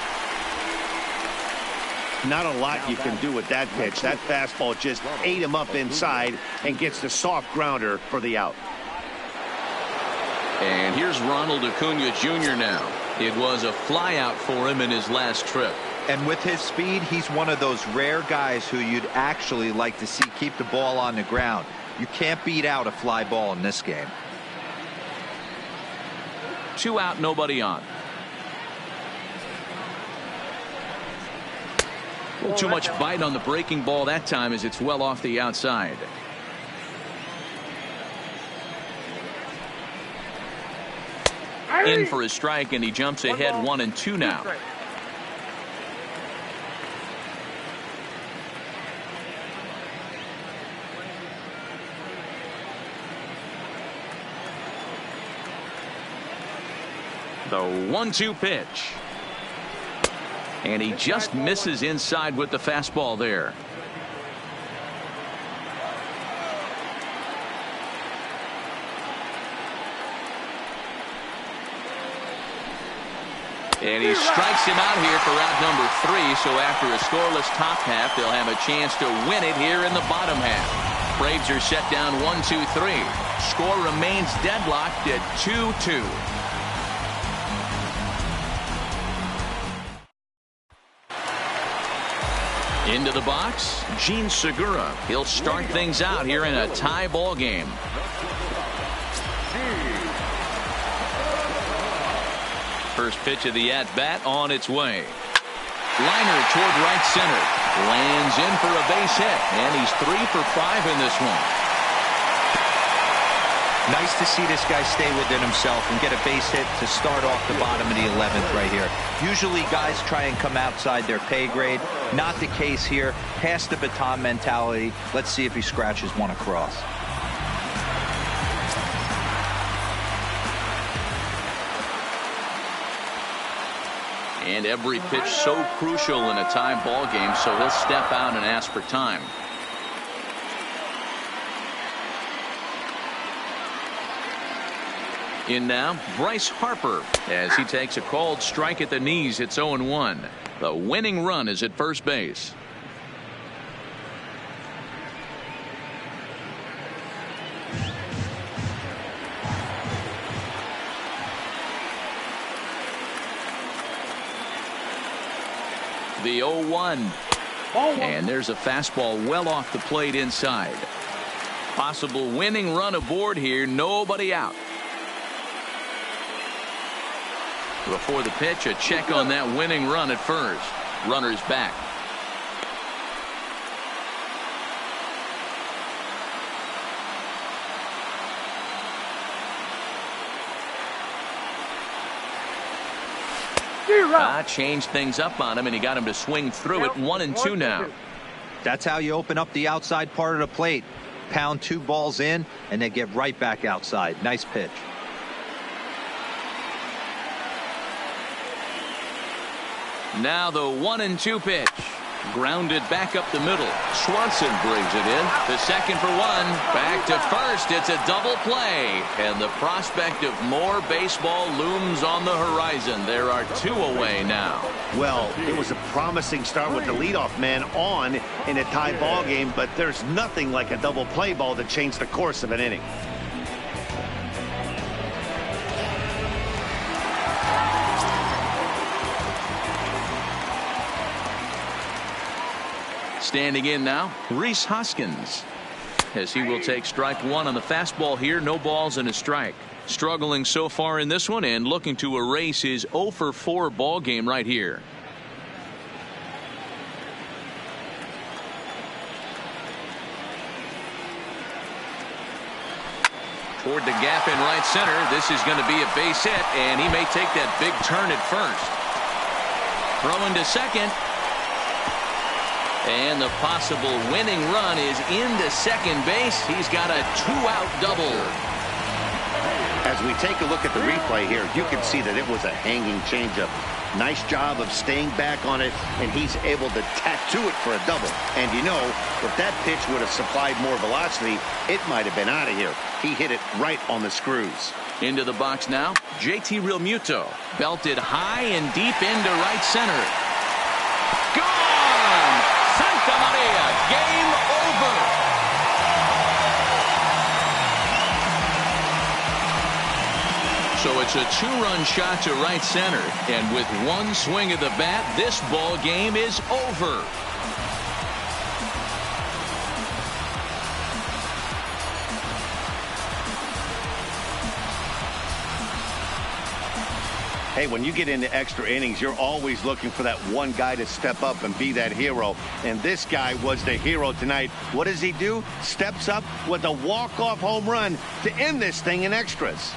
Speaker 2: Not a lot you can do with that pitch. That fastball just ate him up inside and gets the soft grounder for the out.
Speaker 1: And here's Ronald Acuna Jr. now. It was a flyout for him in his last trip.
Speaker 4: And with his speed, he's one of those rare guys who you'd actually like to see keep the ball on the ground. You can't beat out a fly ball in this game.
Speaker 1: 2 out, nobody on. A little too much bite on the breaking ball that time as it's well off the outside. In for a strike, and he jumps ahead 1-2 now. The 1-2 pitch. And he just misses inside with the fastball there. And he strikes him out here for out number 3. So after a scoreless top half, they'll have a chance to win it here in the bottom half. Braves are set down 1-2-3. Score remains deadlocked at 2-2. Into the box, Gene Segura. He'll start things out here in a tie ball game. First pitch of the at-bat on its way. Liner toward right center. Lands in for a base hit, and he's 3 for 5 in this one.
Speaker 4: Nice to see this guy stay within himself and get a base hit to start off the bottom of the 11th right here. Usually guys try and come outside their pay grade. Not the case here. Pass the baton mentality. Let's see if he scratches one across.
Speaker 1: And every pitch so crucial in a tie ball game, so he'll step out and ask for time. In now, Bryce Harper, as he takes a called strike at the knees. It's 0-1. The winning run is at first base. The 0-1. And there's a fastball well off the plate inside. Possible winning run aboard here. Nobody out. Before the pitch, a check on that winning run at first. Runner's back. Changed things up on him, and he got him to swing through it. 1-2 now.
Speaker 4: That's how you open up the outside part of the plate. Pound 2 balls in, and then get right back outside. Nice pitch.
Speaker 1: Now the 1-2 pitch. Grounded back up the middle. Swanson brings it in. The second for one. Back to first. It's a double play. And the prospect of more baseball looms on the horizon. There are 2 away now.
Speaker 2: Well, it was a promising start with the leadoff man on in a tie ball game, but there's nothing like a double play ball to change the course of an inning.
Speaker 1: Standing in now, Rhys Hoskins, as he will take strike 1 on the fastball here. No balls and a strike. Struggling so far in this one and looking to erase his 0-for-4 ball game right here. Toward the gap in right center. This is going to be a base hit, and he may take that big turn at first. Throwing to second. And the possible winning run is into second base. He's got a 2-out double.
Speaker 2: As we take a look at the replay here, you can see that it was a hanging changeup. Nice job of staying back on it, and he's able to tattoo it for a double. And you know, if that pitch would have supplied more velocity, it might have been out of here. He hit it right on the screws.
Speaker 1: Into the box now, JT Realmuto. Belted high and deep into right center. Gone! Santa Maria, game over. So it's a 2-run shot to right center, and with one swing of the bat, this ball game is over.
Speaker 2: Hey, when you get into extra innings, you're always looking for that one guy to step up and be that hero. And this guy was the hero tonight. What does he do? Steps up with a walk-off home run to end this thing in extras.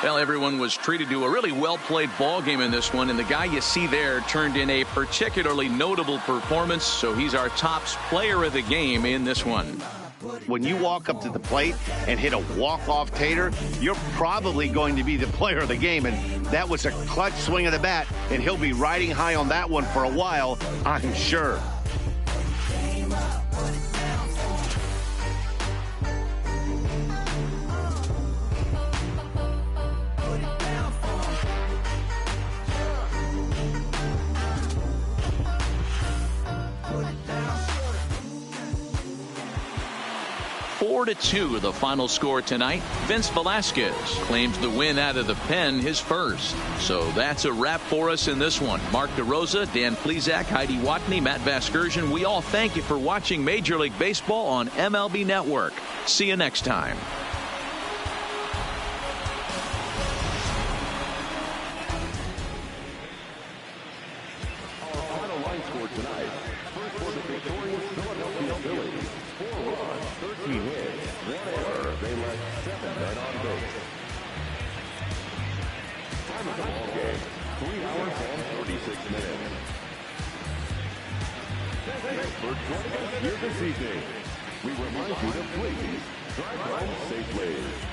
Speaker 1: Well, everyone was treated to a really well-played ball game in this one, and the guy you see there turned in a particularly notable performance, so he's our top player of the game in this one.
Speaker 2: When you walk up to the plate and hit a walk-off tater, you're probably going to be the player of the game, and that was a clutch swing of the bat, and he'll be riding high on that one for a while, I'm sure.
Speaker 1: Four to 2 the final score tonight. Vince Velasquez claims the win out of the pen, his first. So that's a wrap for us in this one. Mark DeRosa, Dan Plesac, Heidi Watney, Matt Vasgersian. We all thank you for watching Major League Baseball on MLB Network. See you next time.
Speaker 3: Our final line score tonight. First for the victorious Philadelphia Phillies. for joining us here this evening. We remind you to please drive home safely.